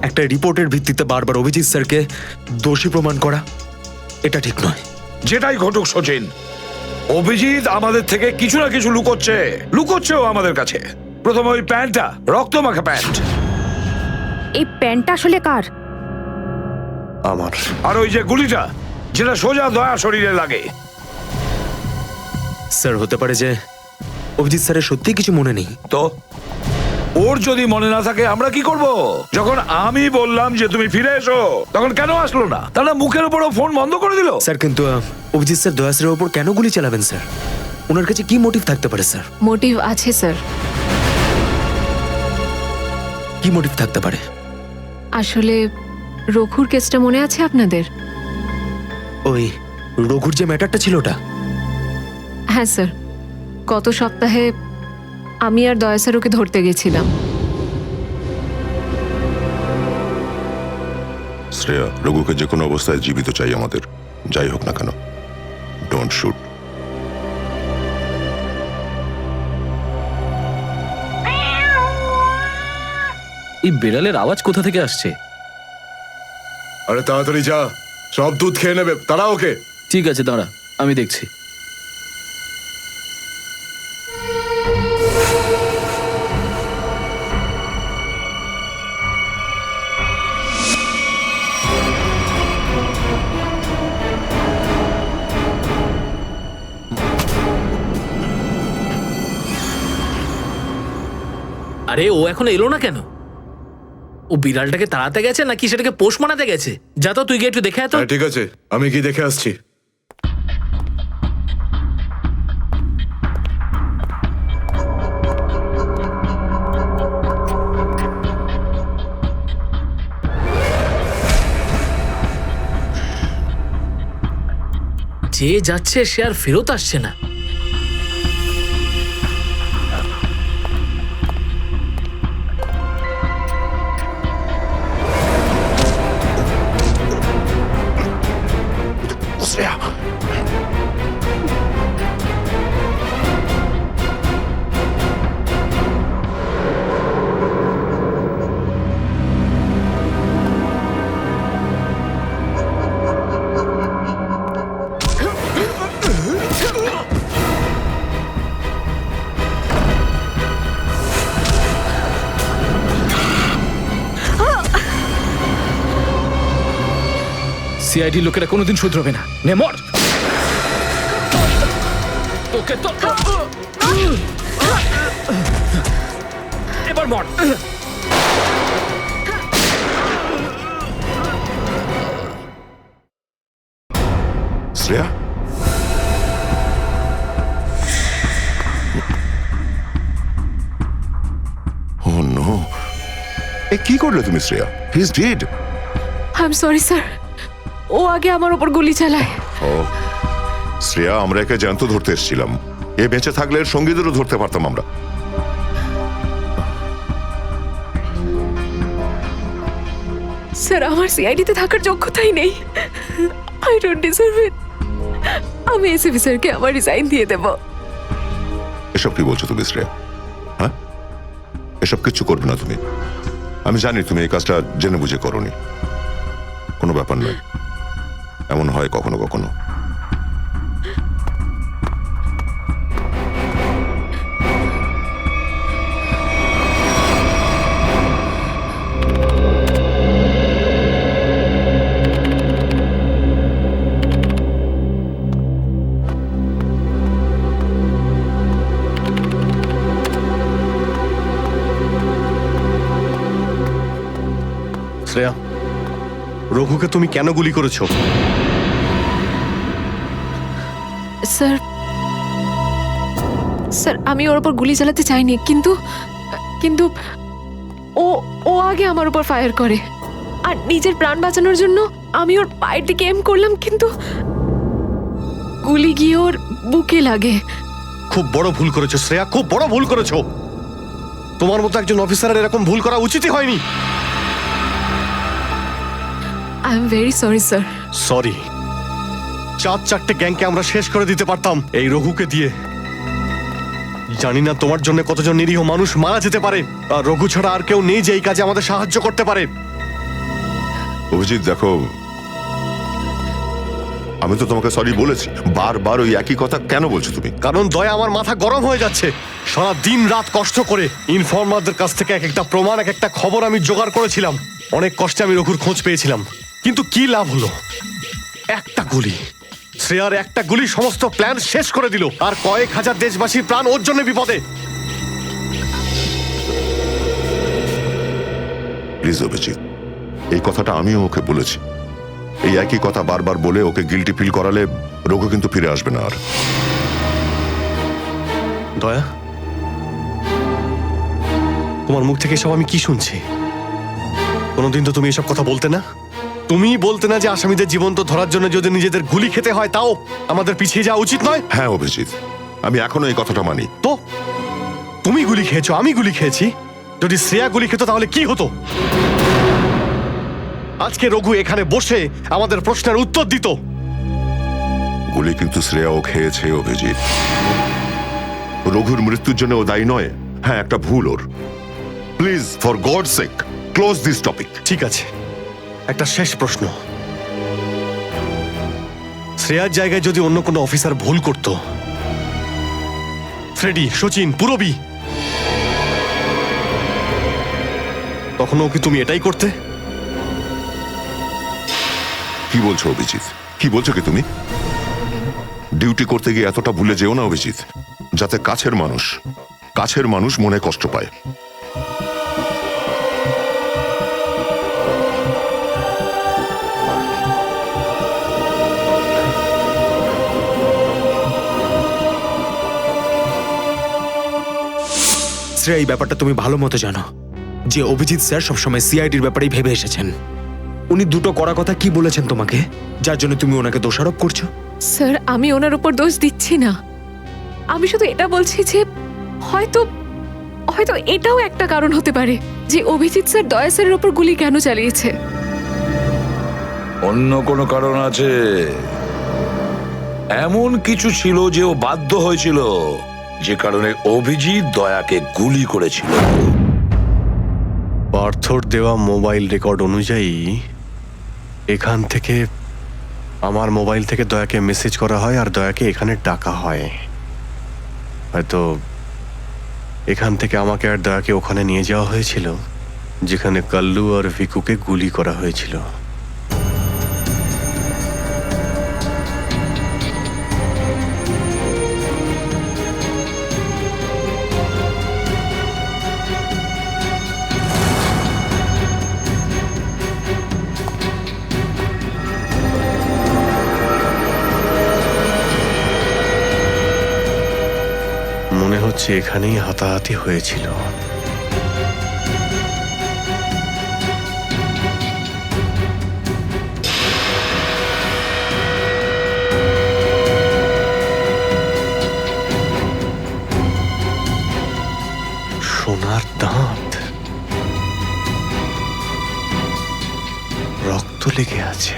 একটা রিপোর্টের ভিত্তিতে বারবার অভিজিৎ স্যারকে দোষী প্রমাণ করা এটা ঠিক নয়। যেটাই ঘটুক সচিন, অভিজিৎ আমাদের থেকে কিছু না কিছু লুকোচ্ছেও আমাদের কাছে। প্রথমে ওই প্যান্টটা, রক্তমাখা প্যান্ট। এই প্যান্টটা আসলে কার? আমার। আর ওই যে গুলিটা, যেটা সোজা দয়া শরীরে লাগে। স্যার, হতে পারে যে অভিজিৎ স্যারের সত্যি কিছু মনে নেই। তো ওর যদি মনে না থাকে আমরা কি করব? যখন আমি বললাম যে তুমি ফিরে এসো, তখন কেন আসলো না? তাহলে মুখের উপরও ফোন বন্ধ করে দিল। স্যার, কিন্তু অভিজিৎ স্যার দয়া স্যারের উপর কেন গুলি চালাবেন স্যার? ওনার কাছে কি মোটিভ থাকতে পারে স্যার? মোটিভ আছে স্যার। কি মোটিভ থাকতে পারে? আসলে রঘুর কেসটা মনে আছে আপনাদের? ওই রঘুর যে ম্যাটারটা ছিল ওটা? হ্যাঁ স্যার, গত সপ্তাহে আমি আর দয়া স্যার ওকে ধরতে গেছিলাম। শ্রেয়া, রঘুকে যে কোনো অবস্থায় জীবিত চাই আমাদের, যাই হোক না কেন। Don't shoot. এই বিড়ালের আওয়াজ কোথা থেকে আসছে? আরে তাড়াতাড়ি যা, সব দুধ খেয়ে নেবে, তারা ওকে। ঠিক আছে, দাঁড়া, আমি দেখছি। আরে ও এখনো এলো না কেন? ও বিড়ালটাকে তাড়াতে গেছে নাকি সেটাকে পোষ মানাতে গেছে? যা তো তুই গিয়ে একটু দেখে আয় তো। হ্যাঁ, ঠিক আছে, আমি কি দেখে আসছি। যে যাচ্ছে সে আর ফেরত আসছে না। শ্রেয়া, সিআইডি লোকেরা কোনোদিন শুধরবে না। নে মর। তোকে তো এবার মর। শ্রেয়া, ও নো, এ কি করলে তুমি Shreya? He is dead. I am sorry sir, ও আগে আমার ওপর গুলি চালায়। ও শ্রেয়া, আমরা একে জ্যান্ত ধরতে এসেছিলাম। এ বেঁচে থাকলে এর সঙ্গীদেরও ধরতে পারতাম আমরা। স্যার, আমার সিআইডিতে থাকার যোগ্যতাই নেই। আই ডোন্ট ডিজার্ভ ইট। আমি এসিপি স্যারকে আমার রিজাইন দিয়ে দেব। এসব কি বলছো তুমি শ্রেয়া? হ্যাঁ, এসব কিচ্ছু করবে না তুমি। আমি জানি তুমি এই কাজটা জেনে বুঝে করোনি। কোনো ব্যাপার নয়, এমন হয় কখনো কখনো। শ্রেয়া, রঘুকে তুমি কেন গুলি করেছো? স্যার, স্যার আমি ওর উপর গুলি চালাতে চাইনি, কিন্তু কিন্তু ও ও আগে আমার উপর ফায়ার করে। আর নিজের প্রাণ বাঁচানোর জন্য আমি ওর পায়ের দিকে এম করলাম, কিন্তু গুলি গিয়ে ওর বুকে লাগে। খুব বড় ভুল করেছো শ্রেয়া, খুব বড় ভুল করেছো। তোমার মতো একজন অফিসারের এরকম ভুল করা উচিতই হয়নি। I am very sorry sir. Sorry? 4-4টে গ্যাংকে আমরা শেষ করে দিতে পারতাম এই রঘুকে দিয়ে। জানি না তোমার জন্য কতজন নিরীহ মানুষ মারা যেতে পারে, আর রঘু ছাড়া আর কেউ নেই যে এই কাজে আমাদের সাহায্য করতে পারে। অভিজিৎ দেখো, আমি তো তোমাকে সরি বলেছি। বারবার ওই একই কথা কেন বলছো তুমি? কারণ দয়া, আমার মাথা গরম হয়ে যাচ্ছে। সারা দিন রাত কষ্ট করে ইনফর্মারদের কাছ থেকে এক একটা প্রমাণ, এক একটা খবর আমি জোগাড় করেছিলাম। অনেক কষ্টে আমি রঘুর খোঁজ পেয়েছিলাম, কিন্তু কি লাভ হলো? একটা গুলি, শ্রেয়ার একটা গুলি সমস্ত প্ল্যান শেষ করে দিল, আর কয়েক হাজার দেশবাসীর প্রাণ ওর জন্য বিপদে। প্লিজ অভিজিৎ, এই কথাটা আমিও ওকে বলেছি। এই একই কথা বারবার বলে ওকে গিল্টি ফিল করালে রঘু কিন্তু ফিরে আসবে না আর। দয়া, তোমার মুখ থেকে সব আমি কি শুনছি? কোনোদিন তো তুমি এসব কথা বলতে না। তুমি বলতে না যে আসামিদের জীবন্ত ধরার জন্য যদি নিজেদের গুলি খেতে হয় তাও আমাদের পিছিয়ে যাওয়া উচিত নয়। হ্যাঁ অভিজিৎ, আমি এখনো এই কথাটা মানি। তো তুমি গুলি খেয়েছো, আমি গুলি খেয়েছি। যদি শ্রেয়া গুলি খেত তাহলে কি হতো? আজকে রঘু এখানে বসে আমাদের প্রশ্নের উত্তর দিত। গুলি কিন্তু শ্রেয়াও খেয়েছে অভিজিৎ। রঘুর মৃত্যুর জন্য ও দায়ী নয়। হ্যাঁ, একটা ভুল ওর। Please, for God sake, close this topic. ঠিক আছে, একটা শেষ প্রশ্ন। শ্রেয়ার জায়গায় যদি অন্য কোনো অফিসার ভুল করত, ফ্রেডি, সচিন, পুরবী, তখনও কি তুমি এটাই করতে? কি বলছো অভিজিৎ? কি বলছো কি তুমি? ডিউটি করতে গিয়ে এতটা ভুলে যেও না অভিজিৎ, যাতে কাছের মানুষ মনে কষ্ট পায়। শ্রেয়া, এই ব্যাপারটা তুমি ভালো মতো জানো যে অভিজিৎ স্যার সবসময় সিআইডির ব্যাপারেই ভেবে এসেছেন। উনি দুটো কড়া কথা কি বলেছেন তোমাকে, যার জন্য তুমি ওনাকে দোষারোপ করছো? স্যার, আমি ওনার উপর দোষ দিচ্ছি না। আমি শুধু এটা বলছি যে হয়তো হয়তো এটাও একটা কারণ হতে পারে যে অভিজিৎ স্যার দয়া স্যারের উপর গুলি কেন চালিয়েছে। অন্য কোনো কারণ আছে? এমন কিছু ছিল যে ও বাধ্য হয়েছিল, যে কারণে অভিজিৎ দয়াকে গুলি করেছিল। পার্থর দেওয়া মোবাইল রেকর্ড অনুযায়ী এখান থেকে আমার মোবাইল থেকে দয়াকে মেসেজ করা হয় আর দয়াকে এখানে ডাকা হয়। হয়তো এখান থেকে আমাকে আর দয়াকে ওখানে নিয়ে যাওয়া হয়েছিল যেখানে কাল্লু আর ভিকুকে গুলি করা হয়েছিল। মনে হচ্ছে এখানেই হাতাহাতি হয়েছিল। সোনার দাঁত, রক্ত লেগে আছে।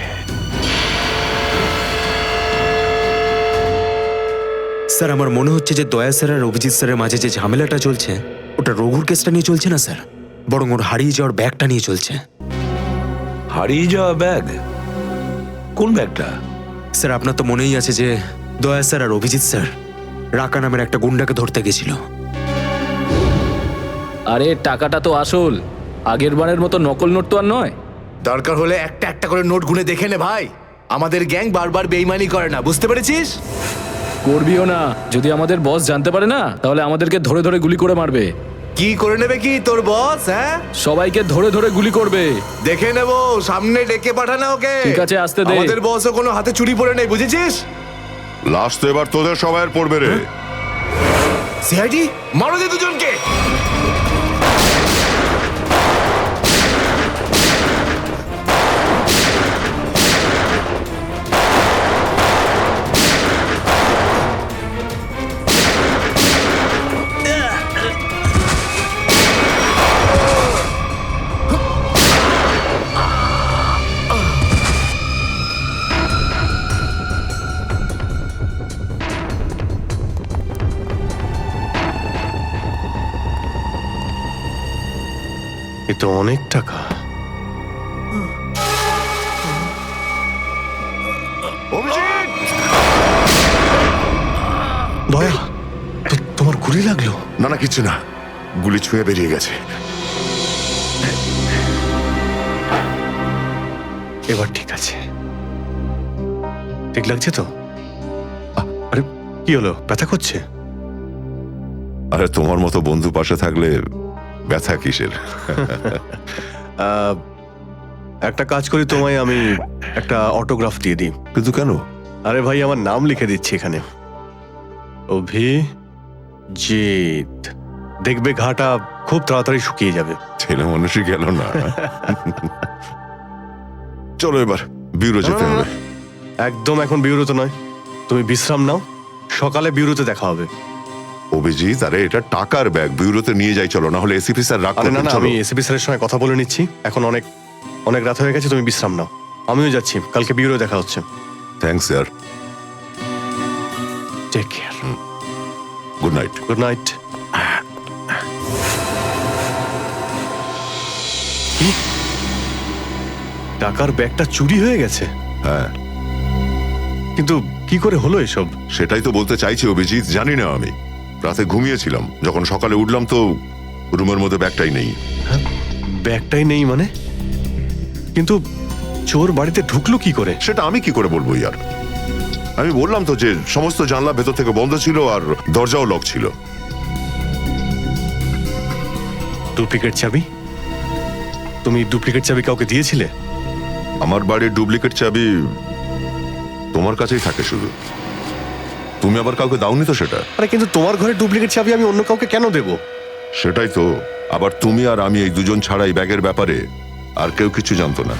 স্যার, আমার মনে হচ্ছে যে দয়া স্যার আর অভিজিৎ স্যারের মাঝে যে ঝামেলাটা চলছে ওটা রঘুর কেসটা নিয়ে চলছে না স্যার, বরং ওর হারিয়ে যাওয়ার ব্যাগটা নিয়ে চলছে। হারিয়ে যাওয়া ব্যাগ? কোন ব্যাগটা? স্যার, আপনার তো মনেই আছে যে দয়া স্যার আর অভিজিৎ স্যার রাকা নামের একটা গুন্ডাকে ধরতে গেছিল। আরে টাকাটা তো আসল, আগের বারের মতো নকল নোট তো আর নয়। দরকার হলে একটা একটা করে নোট গুনে দেখে নে ভাই। আমাদের গ্যাং বারবার বেইমানি করে না, বুঝতে পেরেছিস? করবিও না, যদি আমাদের বস জানতে পারে না তাহলে আমাদেরকে ধরে ধরে গুলি করে মারবে। কি করে নেবে কি তোর বস? হ্যাঁ, সবাইকে ধরে ধরে গুলি করবে। দেখে নেবো, সামনে ডেকে পাঠানা ওকে। ঠিক আছে, আসতে দে। আমাদের বসও কোনো হাতে চুরি পড়ে নেই, বুঝেছিস? লাস্ট তো এবার তোদের সবাইয়ের পড়বে রে। সিআইডি মারো দে দুজনকে। এ তো অনেক টাকা। দয়া, তোমার গুলি লাগলো? না না, কিছু না, গুলি ছুঁয়ে বেরিয়ে গেছে। এবার ঠিক আছে, ঠিক লাগছে তো? আরে কি হলো, ব্যথা করছে? আরে তোমার মতো বন্ধু পাশে থাকলে ব্যথা কিসের? একটা কাজ করি, তোমায় আমি একটা অটোগ্রাফ দিয়ে দিই। কিন্তু কেন? আরে ভাই, আমার নাম লিখে দিচ্ছি এখানে, অভিজিৎ। দেখবে ঘাটা খুব তাড়াতাড়ি শুকিয়ে যাবে। ছেলে মানুষই গেল না। চলো এবার বিউরো যেতে হবে। একদম এখন বিউরোতে নয়, তুমি বিশ্রাম নাও, সকালে বিউরোতে দেখা হবে। অভিজিৎ, আরে এটা টাকার ব্যাগ, বিউরোতে নিয়ে যাই চলো, না হলে এসিপি স্যার রাগ করবেন। না, আমি এসিপি স্যারের সঙ্গে কথা বলে নিচ্ছি, এখন অনেক অনেক রাত হয়ে গেছে, তুমি বিশ্রাম নাও। আমিও যাচ্ছি, কালকে বিউরো দেখা হচ্ছে। Thanks sir. Take care. Good night. Good night. টাকার ব্যাগটা চুরি হয়ে গেছে? হ্যাঁ। কিন্তু কি করে হলো এসব? সেটাই তো বলতে চাইছি অভিজিৎ, জানি না। আমি রাতে ঘুমিয়েছিলাম, যখন সকালে উঠলাম তো রুমের মধ্যে ব্যাগটাই নেই। ব্যাগটাই নেই মানে? কিন্তু চোর বাড়িতে ঢুকলো কি করে? সেটা আমি কি করে বলবো ইয়ার? আমি বললাম তো যে সমস্ত জানলা ভেতর থেকে বন্ধ ছিল আর দরজাও লক ছিল। ডুপ্লিকেট চাবি? তুমি ডুপ্লিকেট চাবি কাউকে দিয়েছিলে? আমার বাড়ির ডুপ্লিকেট চাবি তোমার কাছেই থাকে শুধু, তুমি আবার কাউকে দাওনি তো সেটা। আরে কিন্তু তোমার ঘরে ডুপ্লিকেট চাবি আমি অন্য কাউকে কেন দেবো? সেটাই তো। আবার তুমি আর আমি এই দুজন ছাড়া এই ব্যাগের ব্যাপারে আর কেউ কিছু জানতো না।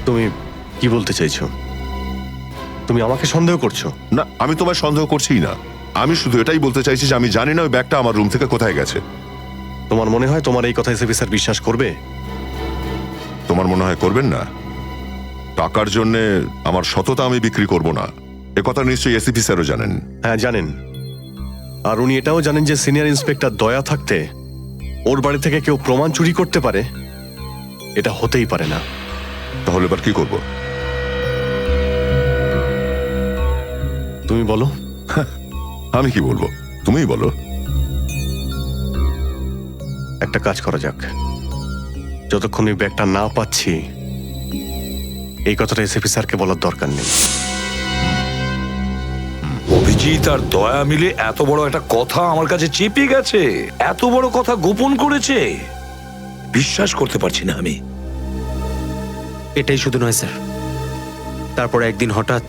তুমি কি বলতে চাইছো? তুমি আমাকে সন্দেহ করছো? না, আমি তোমায় সন্দেহ করছিই না। আমি শুধু এটাই বলতে চাইছি যে আমি জানি না ওই ব্যাগটা আমার রুম থেকে কোথায় গেছে। তোমার মনে হয় তোমার এই কথা এসএপি স্যার বিশ্বাস করবে? তোমার মনে হয় করবেন না? টাকার জন্য আমার সততা আমি বিক্রি করব না, এ কথা নিশ্চয়ই এসিপি স্যারও জানেন। হ্যাঁ জানেন। আর উনি এটাও জানেন যে সিনিয়র ইন্সপেক্টর দয়া থাকতে ওর বাড়ি থেকে কেউ প্রমাণ চুরি করতে পারে, এটা হতেই পারে না। তাহলে এবার কি করব? তুমি বলো। আমি কি বলবো, তুমিই বলো। একটা কাজ করা যাক, যতক্ষণ ওই ব্যাগটা না পাচ্ছি এই কথাটা এসএপি স্যারকে বলার দরকার নেই। অভিজিৎ আর দয়া মিলে এত বড় একটা কথা আমার কাছে চেপে গেছে, এত বড় কথা গোপন করেছে, বিশ্বাস করতে পারছি না আমি। এটাই শুধু নয় স্যার, তারপর একদিন হঠাৎ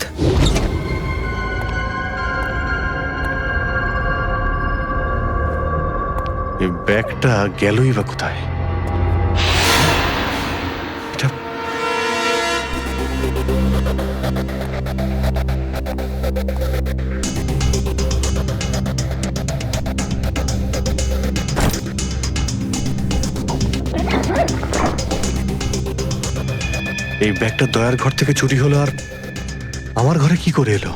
এই ব্যাগটা গেলই বা কোথায়? এই ব্যাগটা দয়ার ঘর থেকে চুরি হলো আর আমার ঘরে কি করে এলো?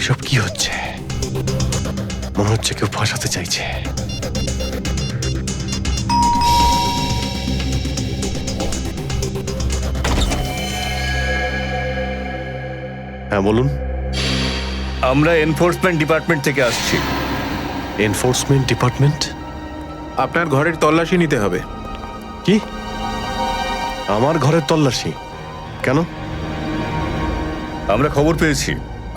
সব কি হচ্ছে? মনে হচ্ছে কেউ ফাঁসাতে চাইছে। হ্যাঁ বলুন। আমরা এনফোর্সমেন্ট ডিপার্টমেন্ট থেকে আসছি। Enforcement department? আপনার ঘরের তল্লাশি নিতে হবে। কি? আমার ঘরের তল্লাশি কেন? আমরা খবর পেয়েছি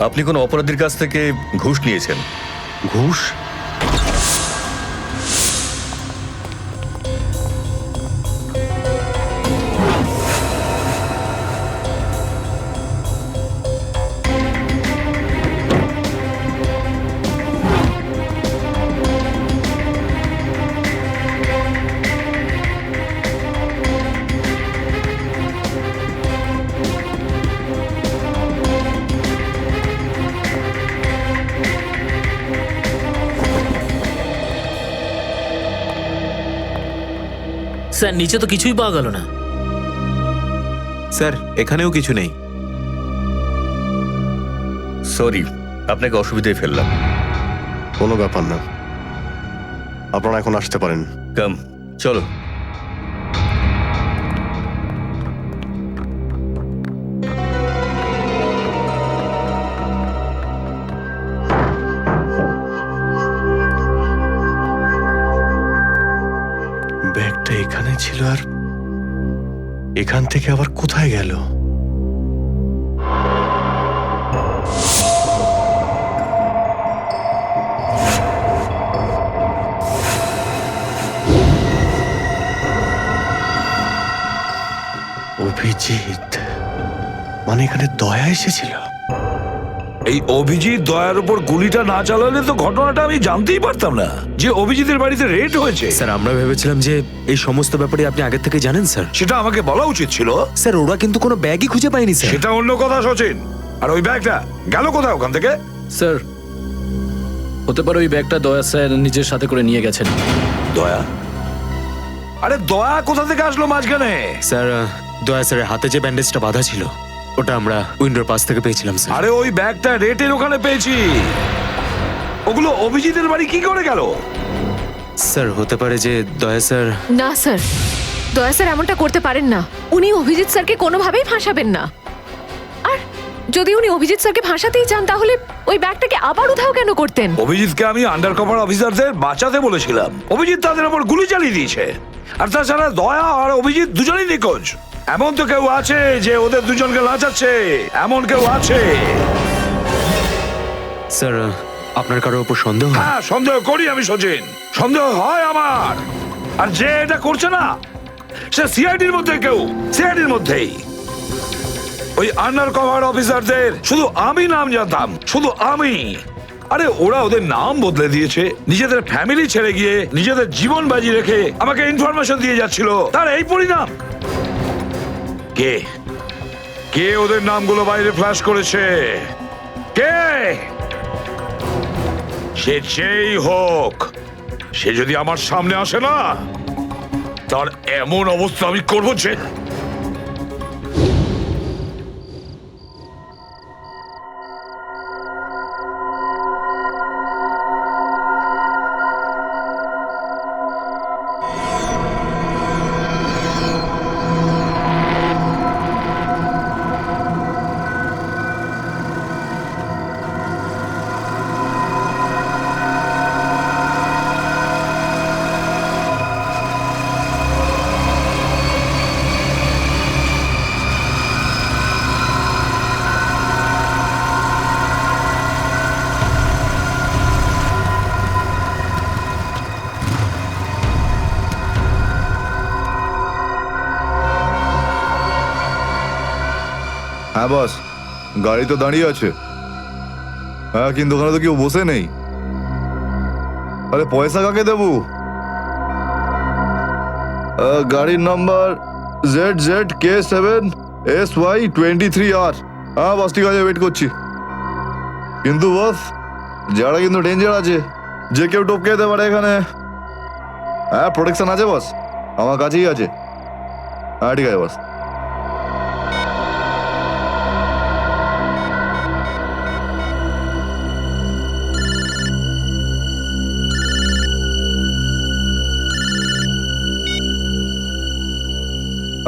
আপনি কোনো অপরাধীর কাছ থেকে ঘুষ নিয়েছেন। ঘুষ? স্যার নিচে তো কিছুই পাওয়া গেল না। স্যার এখানেও কিছু নেই। সরি, আপনাকে অসুবিধায় ফেললাম। কোনো ব্যাপার না, আপনারা এখন আসতে পারেন। কাম, চলো। ব্যাগটা এখানে ছিল আর এখান থেকে আবার কোথায় গেল? অভিজিৎ মানে এখানে দয়া এসেছিল? এই অভিজিৎ দয়ার উপর গুলিটা না চালালে তো ঘটনাটা আমি জানতেই পারতাম না যে অভিজিতের বাড়িতে রেড হয়েছে। স্যার আমরা ভেবেছিলাম যে এই সমস্ত ব্যাপারে আপনি আগে থেকে জানেন স্যার। সেটা আমাকে বলা উচিত ছিল। স্যার ওরা কিন্তু কোনো ব্যাগই খুঁজে পায়নি স্যার। সেটা অন্য কথা সচিন। আর ওই ব্যাগটা গেল কোথায় ওখান থেকে? স্যার হতে পারে ওই ব্যাগটা দয়া স্যার নিজের সাথে করে নিয়ে গেছেন। দয়া? আরে দয়া কোথা থেকে আসলো মাঝখানে? স্যার দয়া স্যারের হাতে যে ব্যান্ডেজটা বাঁধা ছিল ওটা আমরা উইন্ডোর পাশ থেকে পেয়েছিলাম স্যার। আরে ওই ব্যাগটা রেটের ওখানে পেয়েছি। ওগুলো অভিজিতের বাড়ি কি করে গেল? স্যার হতে পারে যে দয়া স্যার। না স্যার, দয়া স্যার এমনটা করতে পারেন না। উনি অভিজিৎ স্যারকে কোনোভাবেই ফাঁসাবেন না। আর যদি উনি অভিজিৎ স্যারকে ফাঁসাতেই চান তাহলে ওই ব্যাগটাকে আবার উধাও কেন করতেন? অভিজিৎকে আমি আন্ডার কভার অফিসারদের বাঁচাতে বলেছিলাম, অভিজিৎ তাদের উপর গুলি চালিয়ে দিয়েছে। আর তাছাড়া দয়া আর অভিজিৎ দুজনেই নিখোঁজ। এমন তো কেউ আছে যে ওদের দুজনকে লাচাচ্ছে, এমন কেউ আছে? স্যার আপনার কারোর উপর সন্দেহ? হ্যাঁ সন্দেহ করি আমি সচিন, সন্দেহ হয় আমার। আর যে এটা করছে না সে সিআইডির মধ্যে কেউ, সিআইডির মধ্যেই। ওই আন্ডার কভার অফিসারদের শুধু আমি নাম জানতাম, শুধু আমি। আরে ওরা ওদের নাম বদলে দিয়েছে, নিজেদের ফ্যামিলি ছেড়ে গিয়ে নিজেদের জীবন বাজি রেখে আমাকে ইনফরমেশন দিয়ে যাচ্ছিল, তার এই পরিণাম। কে কে ওদের নামগুলো বাইরে ফ্ল্যাশ করেছে? কে? সে যেই হোক, সে যদি আমার সামনে আসে না, তার এমন অবস্থা আমি করবো যে হ্যাঁ বস, গাড়ি তো দাঁড়িয়ে আছে। হ্যাঁ, কিন্তু ওখানে তো কেউ বসে নেই। আরে পয়সা কাকে দেবো? গাড়ির নাম্বার ZZK7SY23R। হ্যাঁ বস, ঠিক আছে, ওয়েট করছি। কিন্তু বস, যারা কিন্তু ডেঞ্জার আছে, যে কেউ টপকে যেতে পারে এখানে। হ্যাঁ, প্রোটেকশন আছে বস, আমার কাছেই আছে। হ্যাঁ ঠিক আছে বস।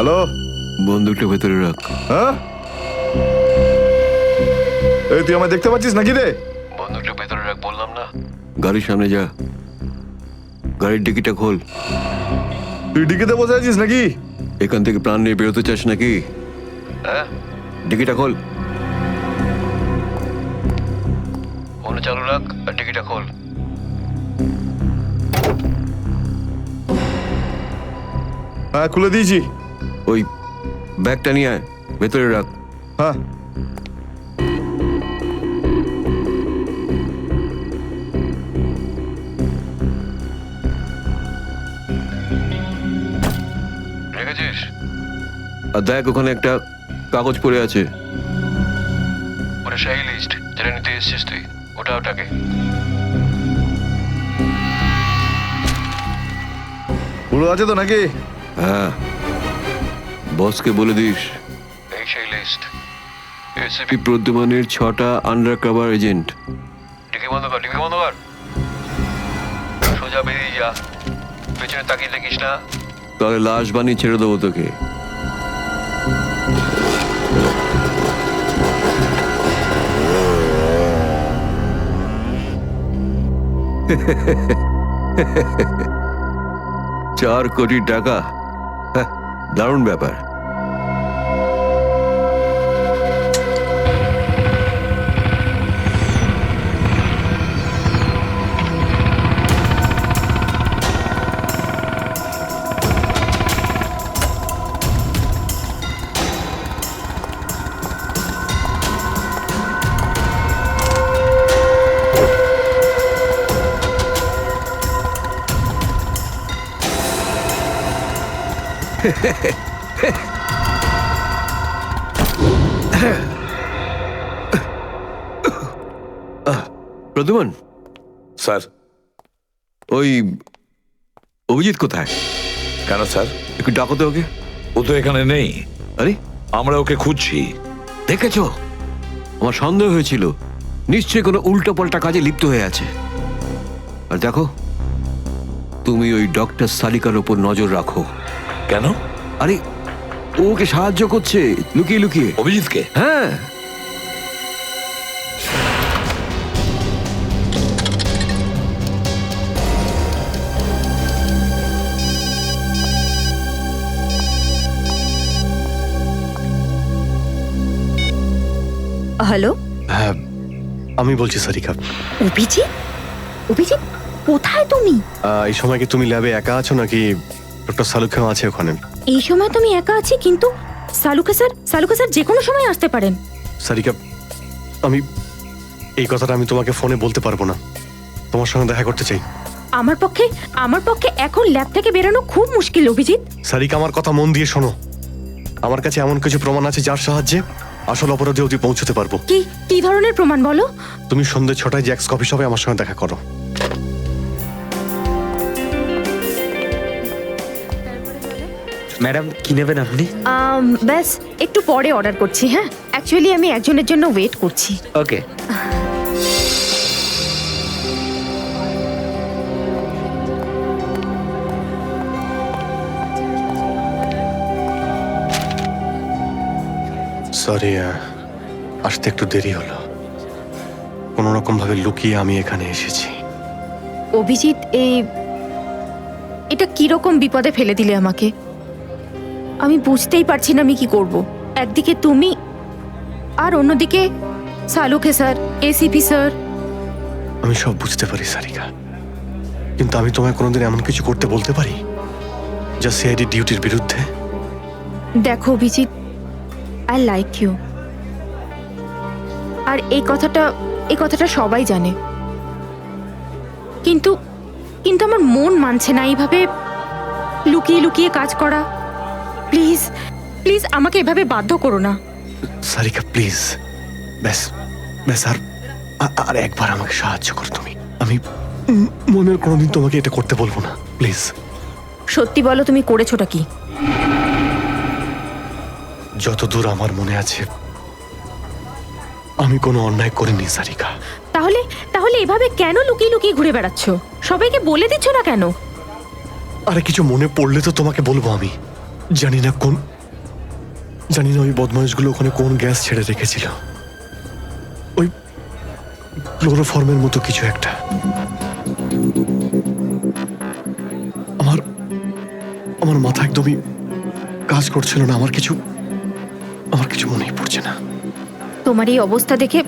হ্যালো, বন্দুকটা ভেতরে রাখ। হ্যাঁ, এই তুই আমায় দেখতে পাচ্ছিস নাকি রে? বন্দুকটা ভেতরে রাখ বললাম না। গাড়ির সামনে যা, গাড়ির ডিকিটা খোল। তুই ডিকিতে বসে আছিস নাকি? এখান থেকে প্রাণ নিয়ে বেরোতে চাস নাকি? হ্যাঁ, ডিকিটা খোল। ফোন চালু রাখ আর ডিকিটা খোল। হ্যাঁ, খুলে দিয়েছি। ওই ব্যাগটা নিয়ে আয়, ভেতরে রাখ। হ্যাঁ। রেখেছিস? আর দেখ, ওখানে একটা কাগজ পড়ে আছে। ওটা সেই লিস্ট যেটা নিতে এসেছিস তুই। ওটাকে পুরো আছে তো নাকি? হ্যাঁ, বসকে বলে দিস এই সেই লিস্ট। এসিপি প্রদ্যুমানের 6টা আন্ডার কভার এজেন্ট। ডিকি বন্ধ কর, ডিকি বন্ধ কর। সোজা বেরিয়ে যা, পেছনে তাকিয়ে দেখিস না, তাহলে লাশ বানিয়ে ছেড়ে দেবো তোকে। $4 কোটি, দারুণ ব্যাপার। প্রদ্যুমান স্যার, ওই অভিজিৎ কোথায়? কেন স্যার? একটু ডাকো তো ওকে। ও তো এখানে নেই। আরে, আমরা ওকে খুঁজছি। দেখেছো, আমার সন্দেহ হয়েছিল নিশ্চয়ই কোনো উল্টো পাল্টা কাজে লিপ্ত হয়ে আছে। আর দেখো, তুমি ওই ডক্টর সালিকার ওপর নজর রাখো। কেন? আরে, ওকে সাহায্য করছে লুকিয়ে লুকিয়ে। অভিজিৎকে? হ্যাঁ। হ্যালো, হ্যাঁ, আমি বলছি সারিকা। অভিজিৎ? অভিজিৎ, কোথায় তুমি? এই সময় কি তুমি ল্যাবে একা আছো নাকি ডক্টর সালুখাও আছে ওখানে? এই সময় তুমি একা আছি, কিন্তু সালুকা স্যার যে কোনো সময় আসতে পারেন। সারিকা, আমি এই কথাটা আমি তোমাকে ফোনে বলতে পারবো না। তোমার সঙ্গে দেখা করতে চাই। আমার পক্ষে এখন ল্যাব থেকে বেরোনো খুব মুশকিল অভিজিৎ। সারিকা, আমার কথা মন দিয়ে শোনো। আমার কাছে এমন কিছু প্রমাণ আছে যার সাহায্যে আসল অপরাধী অবধি পৌঁছতে পারবো। কি ধরনের প্রমাণ বলো? তুমি সন্ধ্যে 6টায় জ্যাক্স কফি শপে আমার সঙ্গে দেখা করো। ম্যাডাম কি নেবেন আপনি? ব্যাস একটু পরে অর্ডার করছি। হ্যাঁ, অ্যাকচুয়ালি আমি একজনের জন্য ওয়েট করছি। ওকে। সরি, আসতে একটু দেরি হলো। কোনো রকম ভাবে লুকিয়ে আমি এখানে এসেছি। অভিজিৎ, এটা কিরকম বিপদে ফেলে দিলে আমাকে। আমি বুঝতেই পারছি না আমি কি করব। একদিকে তুমি আর অন্যদিকে সালুকে স্যার, এসিপি স্যার। আমি সব বুঝতে পারি সারিকা, কিন্তু আমি তোমায় কোনোদিন এমন কিছু করতে বলতে পারি যা সিআইডি ডিউটির বিরুদ্ধে? দেখো অভিজিৎ, আই লাইক ইউ। আর এই কথাটা সবাই জানে, কিন্তু আমার মন মানছে না এইভাবে লুকিয়ে লুকিয়ে কাজ করা। প্লিজ প্লিজ আমাকে এভাবে বাধ্য করো না। সারিকা প্লিজ, ব্যাস আর একবার আমাকে সাহায্য করো তুমি। আমি মনের কোনোদিন তোমাকে এটা করতে বলবো না, প্লিজ। সত্যি বলো, তুমি করেছোটা কি? যতদূর আমার মনে আছে আমি কোনো অন্যায় করিনি সারিকা। তাহলে এভাবে কেন লুকিয়ে লুকিয়ে ঘুরে বেড়াচ্ছ? সবাইকে বলে দিচ্ছ না কেন? আরে কিছু মনে পড়লে তো তোমাকে বলবো। আমি জানি না ওই বদমাইশগুলো ওখানে কোন গ্যাস ছেড়ে রেখেছিল। ওই ক্লোরোফর্মের মতো কিছু একটা। আমার মাথা একদমই কাজ করছিল না। আমার কিছু মনেই পড়ছে না। তোমার এই অবস্থা দেখে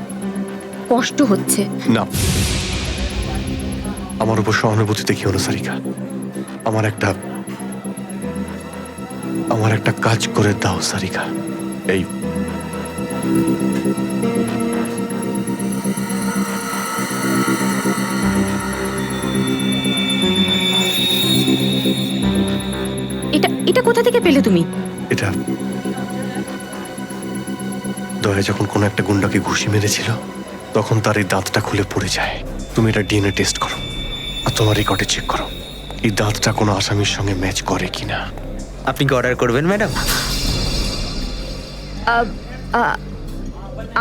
কষ্ট হচ্ছে। না, আমার উপর সহানুভূতি দেখিও না সারিকা। আমার একটা কাজ করে দাও সারিকা। এই এটা কোথা থেকে পেলে তুমি? এটা দয়া যখন কোনো একটা গুন্ডাকে ঘুষি মেরেছিল তখন তার এই দাঁতটা খুলে পড়ে যায়। তুমি এটা ডিএনএ টেস্ট করো আর তোমার রেকর্ডে চেক করো এই দাঁতটা কোনো আসামির সঙ্গে ম্যাচ করে কিনা। আপনি কি অর্ডার করবেন ম্যাডাম?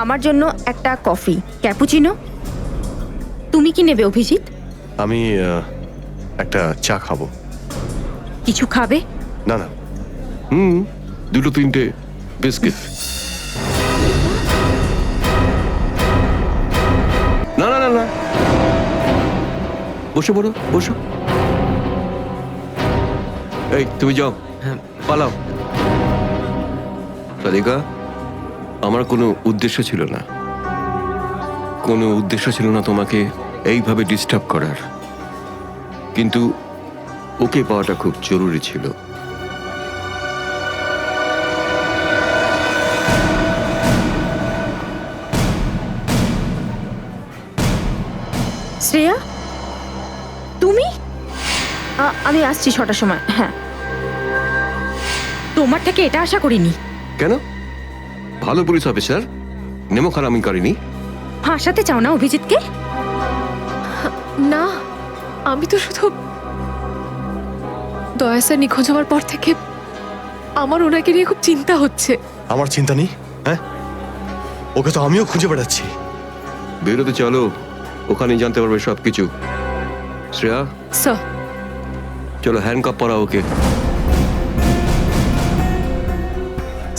আমার জন্য একটা কফি ক্যাপুচিনো। তুমি কি নেবে অভিজিৎ? আমি একটা চা খাবো। কিছু খাবে? না না, 2-3টে বিস্কিট। না না না না, বসে পড়ো, বসো। এই তুমি যাও, পালাও। সারিকা, আমার কোনো উদ্দেশ্য ছিল না তোমাকে এইভাবে ডিস্টার্ব করার, কিন্তু ওকে পাওয়াটা খুব জরুরি ছিল। শ্রেয়া, তুমি? আমি আসছি 6টার সময়। হ্যাঁ, তোমার থেকে এটা আশা করিনি। কেন? ভালো পুলিশ অফিসার, নেমো খারাপ আমি করিনি। ফাঁসাতে চাও না অভিজিৎকে? না, আমি তো শুধু দয়া স্যার নিখোঁজ হওয়ার পর থেকে আমার ওনাকে নিয়ে খুব চিন্তা হচ্ছে। আমার চিন্তা নেই। হ্যাঁ, ওকে তো আমিও খুঁজে বেড়াচ্ছি। বেরোতে চলো, ওখানে জানতে পারবে সবকিছু। শ্রেয়া, স্যার। চলো হ্যান্ডকাপ পরাও ওকে।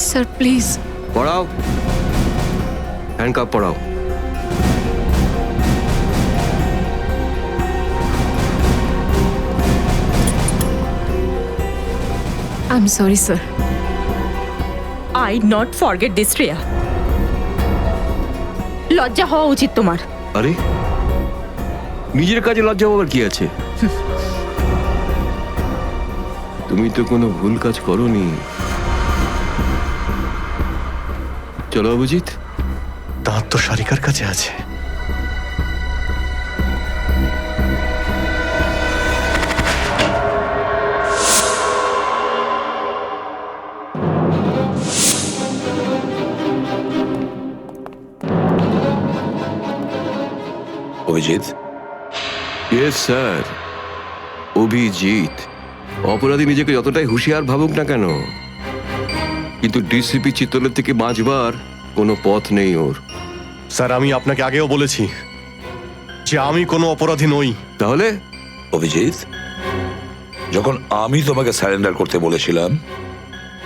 Sir please. পড়াও, handcuff পরাও। I'm sorry, sir. I not forget this, Shreya. লজ্জা হওয়া উচিত তোমার। আরে, নিজের কাজে লজ্জা হওয়ার কি আছে? তুমি তো কোনো ভুল কাজ করোনি। চলো অভিজিৎ, দাঁত তো সারিকার কাছে আছে, অভিজিৎ। Yes sir, Abhijit. অপরাধী নিজেকে যতটাই হুঁশিয়ার ভাবুক না কেন, কিন্তু ডিসিপি চিত্তলের থেকে বাঁচবার কোনো পথ নেই ওর। স্যার, আমি আপনাকে আগেও বলেছি যে আমি কোনো অপরাধী নই। তাহলে অভিজিৎ, যখন আমি তোমাকে স্যারেন্ডার করতে বলেছিলাম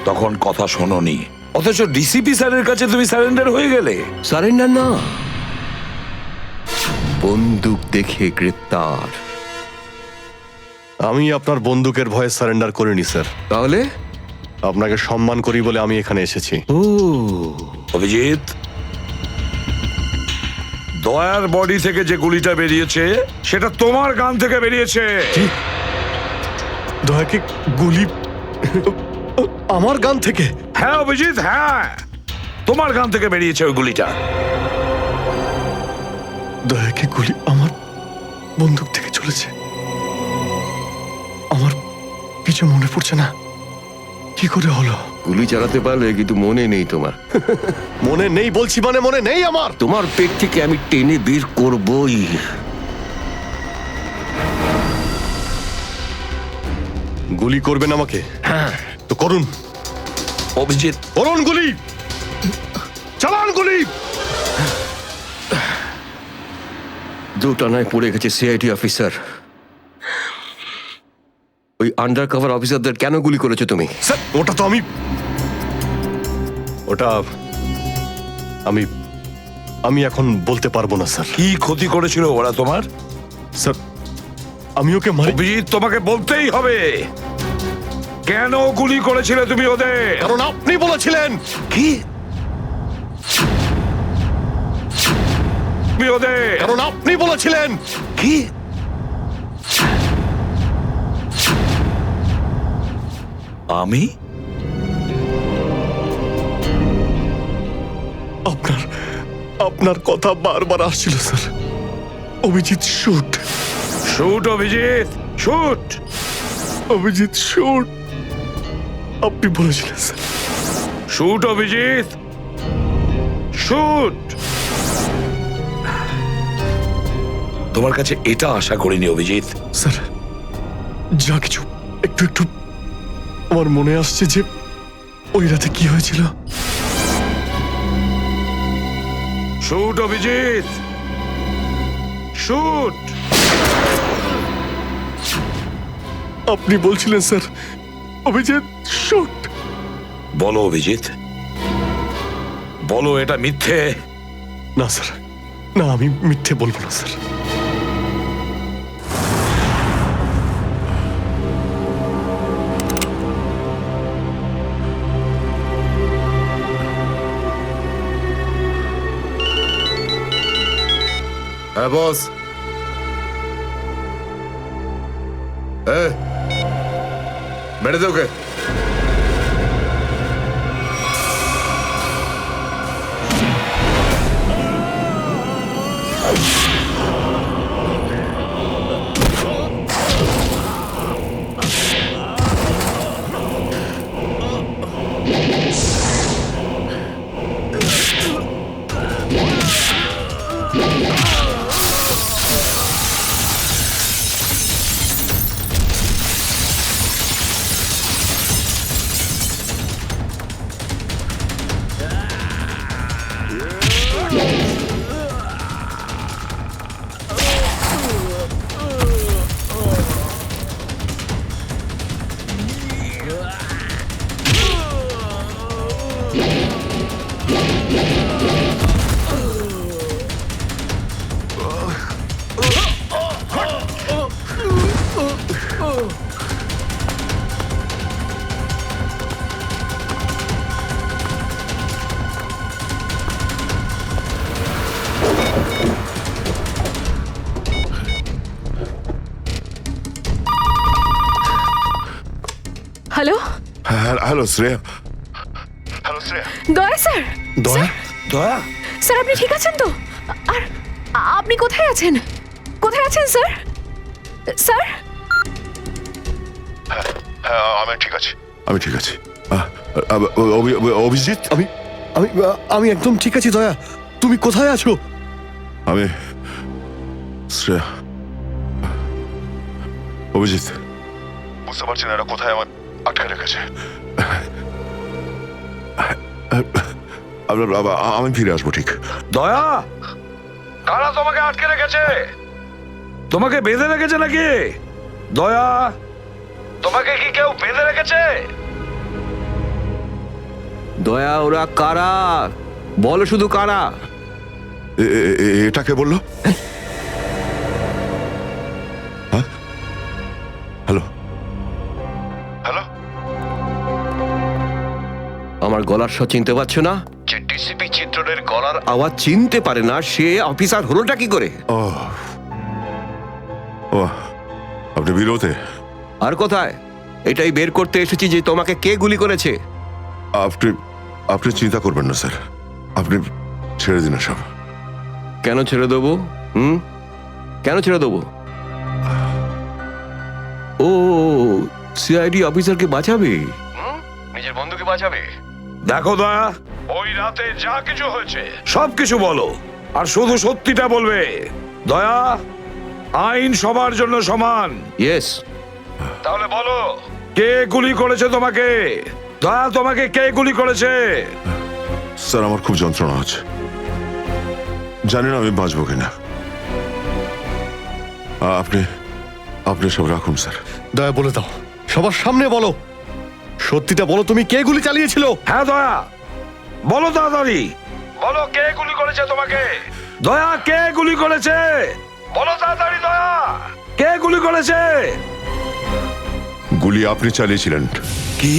তখন কথা শোনোনি, অথচ ডিসিপি স্যারের কাছে তুমি স্যারেন্ডার হয়ে গেলে। সারেন্ডার না, বন্দুক দেখে গ্রেপ্তার। আমি আপনার বন্দুকের ভয়ে সারেন্ডার করিনি স্যার। তাহলে আপনাকে সম্মান করি বলে আমি এখানে এসেছি। ও অভিজিৎ, দয়ার বডি থেকে যে গুলিটা বেরিয়েছে সেটা তোমার গান থেকে বেরিয়েছে। দয়াকে গুলি আমার গান থেকে? হ্যাঁ অভিজিৎ, হ্যাঁ, তোমার গান থেকে বেরিয়েছে ওই গুলিটা। দয়াকে গুলি আমার বন্দুক থেকে চলেছে? আমার কিছু মনে পড়ছে না, কি করে হলো? গুলি চালাতে পারলে, কিন্তু মনে নেই তোমার। মনে নেই বলছি মানে মনে নেই আমার। তোমার পেট থেকে আমি টেনে বের করবই। গুলি করবেন আমাকে? হ্যাঁ তো করুন অভিজিৎ, করুন গুলি, চালান গুলি। দুটানায় পড়ে গেছে সিআইডি অফিসার। ওই আন্ডার কভার অফিসারদের কেন গুলি করেছো তুমি? স্যার, ওটা তো আমি এখন বলতে পারবো না স্যার। কি ক্ষতি করেছিল ওরা তোমার? স্যার, আমি ওকে মারি। অভিজিৎ, তোমাকে বলতেই হবে কেন গুলি করেছিলে তুমি ওদের। কারণ আপনি বলেছিলেন। কি? তুমি ওদের? কারণ আপনি বলেছিলেন। কি? আমি? আপনার কথা বারবার আসছিল sir. Abhijit shoot. Shoot Abhijit, shoot. Abhijit shoot, আপনি বলেছিলেন স্যার। Shoot Abhijit, shoot. তোমার কাছে এটা আশা করিনি অভিজিৎ। স্যার, যা কিছু একটু একটু আমার মনে আসছে যে ওই রাতে কি হয়েছিল। Shoot Abhijit, shoot. আপনি বলছিলেন স্যার অভিজিৎ শুট। বলো অভিজিৎ, বলো এটা মিথ্যে। না স্যার, না, আমি মিথ্যে বলবো না স্যার। হ্যাঁ বস। বেড়ে দে ওকে। Hello, hello Shreya. Daya sir. দয়া? দয়া? স্যার, আপনি ঠিক আছেন তো? আর আপনি কোথায় আছেন? কোথায় আছেন স্যার? স্যার? হ্যাঁ, আমি ঠিক আছি, আমি ঠিক আছি। অভিজিৎ, আমি আমি আমি একদম ঠিক আছি। দয়া, তুমি কোথায় আছো? আমি শ্রেয়া, অভিজিৎ, বুঝতে পারছি না এরা কোথায় আমার আটকে রেখেছে। আমি ফিরে আসবো ঠিক। দয়া, কারা তোমাকে আটকে রেখেছে? তোমাকে বেঁধে রেখেছে নাকি? দয়া, তোমাকে কি কেউ বেঁধে রেখেছে? দয়া, ওরা কারা? বলো শুধু কারা। এটাকে বললো? হ্যাঁ, হ্যালো হ্যালো, আমার গলার স্বর চিনতে পারছো না? যে ডিসিপি চিত্রনের গলার আওয়াজ চিনতে পারে না, সে অফিসার হলোটা কি করে? ও, আপনি বিরোধে? আর কোথায়? এটাই বের করতে এসেছি যে তোমাকে কে গুলি করেছে। আপনি চিন্তা করবেন না স্যার, আপনি ছেড়ে দিন সব। কেন ছেড়ে দেবো? কেন ছেড়ে দেবো? ও, সিআইডি অফিসারকে বাঁচাবে, নিজের বন্ধুকে বাঁচাবে। দেখো দয়া, ওই রাতে যা কিছু হয়েছে সবকিছু বলো, আর শুধু সত্যিটা বলবে। দয়া, আইন সবার জন্য সমান। ইয়েস। তাহলে বলো, কে গুলি করেছে তোমাকে? দয়া, তোমাকে কে গুলি করেছে? স্যার, আমার খুব যন্ত্রণা হচ্ছে, জানি না আমি বাঁচবো কিনা। আপনি সব রাখুন স্যার। দয়া, বলে দাও, সবার সামনে বলো, সত্যিটা বলো, তুমি কে গুলি চালিয়েছিল? হ্যাঁ দয়া, বলো তাড়াতাড়ি, বলো কে গুলি করেছে তোমাকে? দয়া, কে গুলি করেছে? বলো তাড়াতাড়ি দয়া, কে গুলি করেছে? গুলি আপনি চালিয়েছিলেন। কি?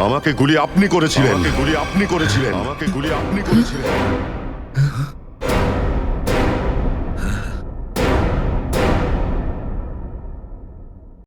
আমাকে গুলি আপনি করেছিলেন। আমাকে গুলি আপনি করেছিলেন।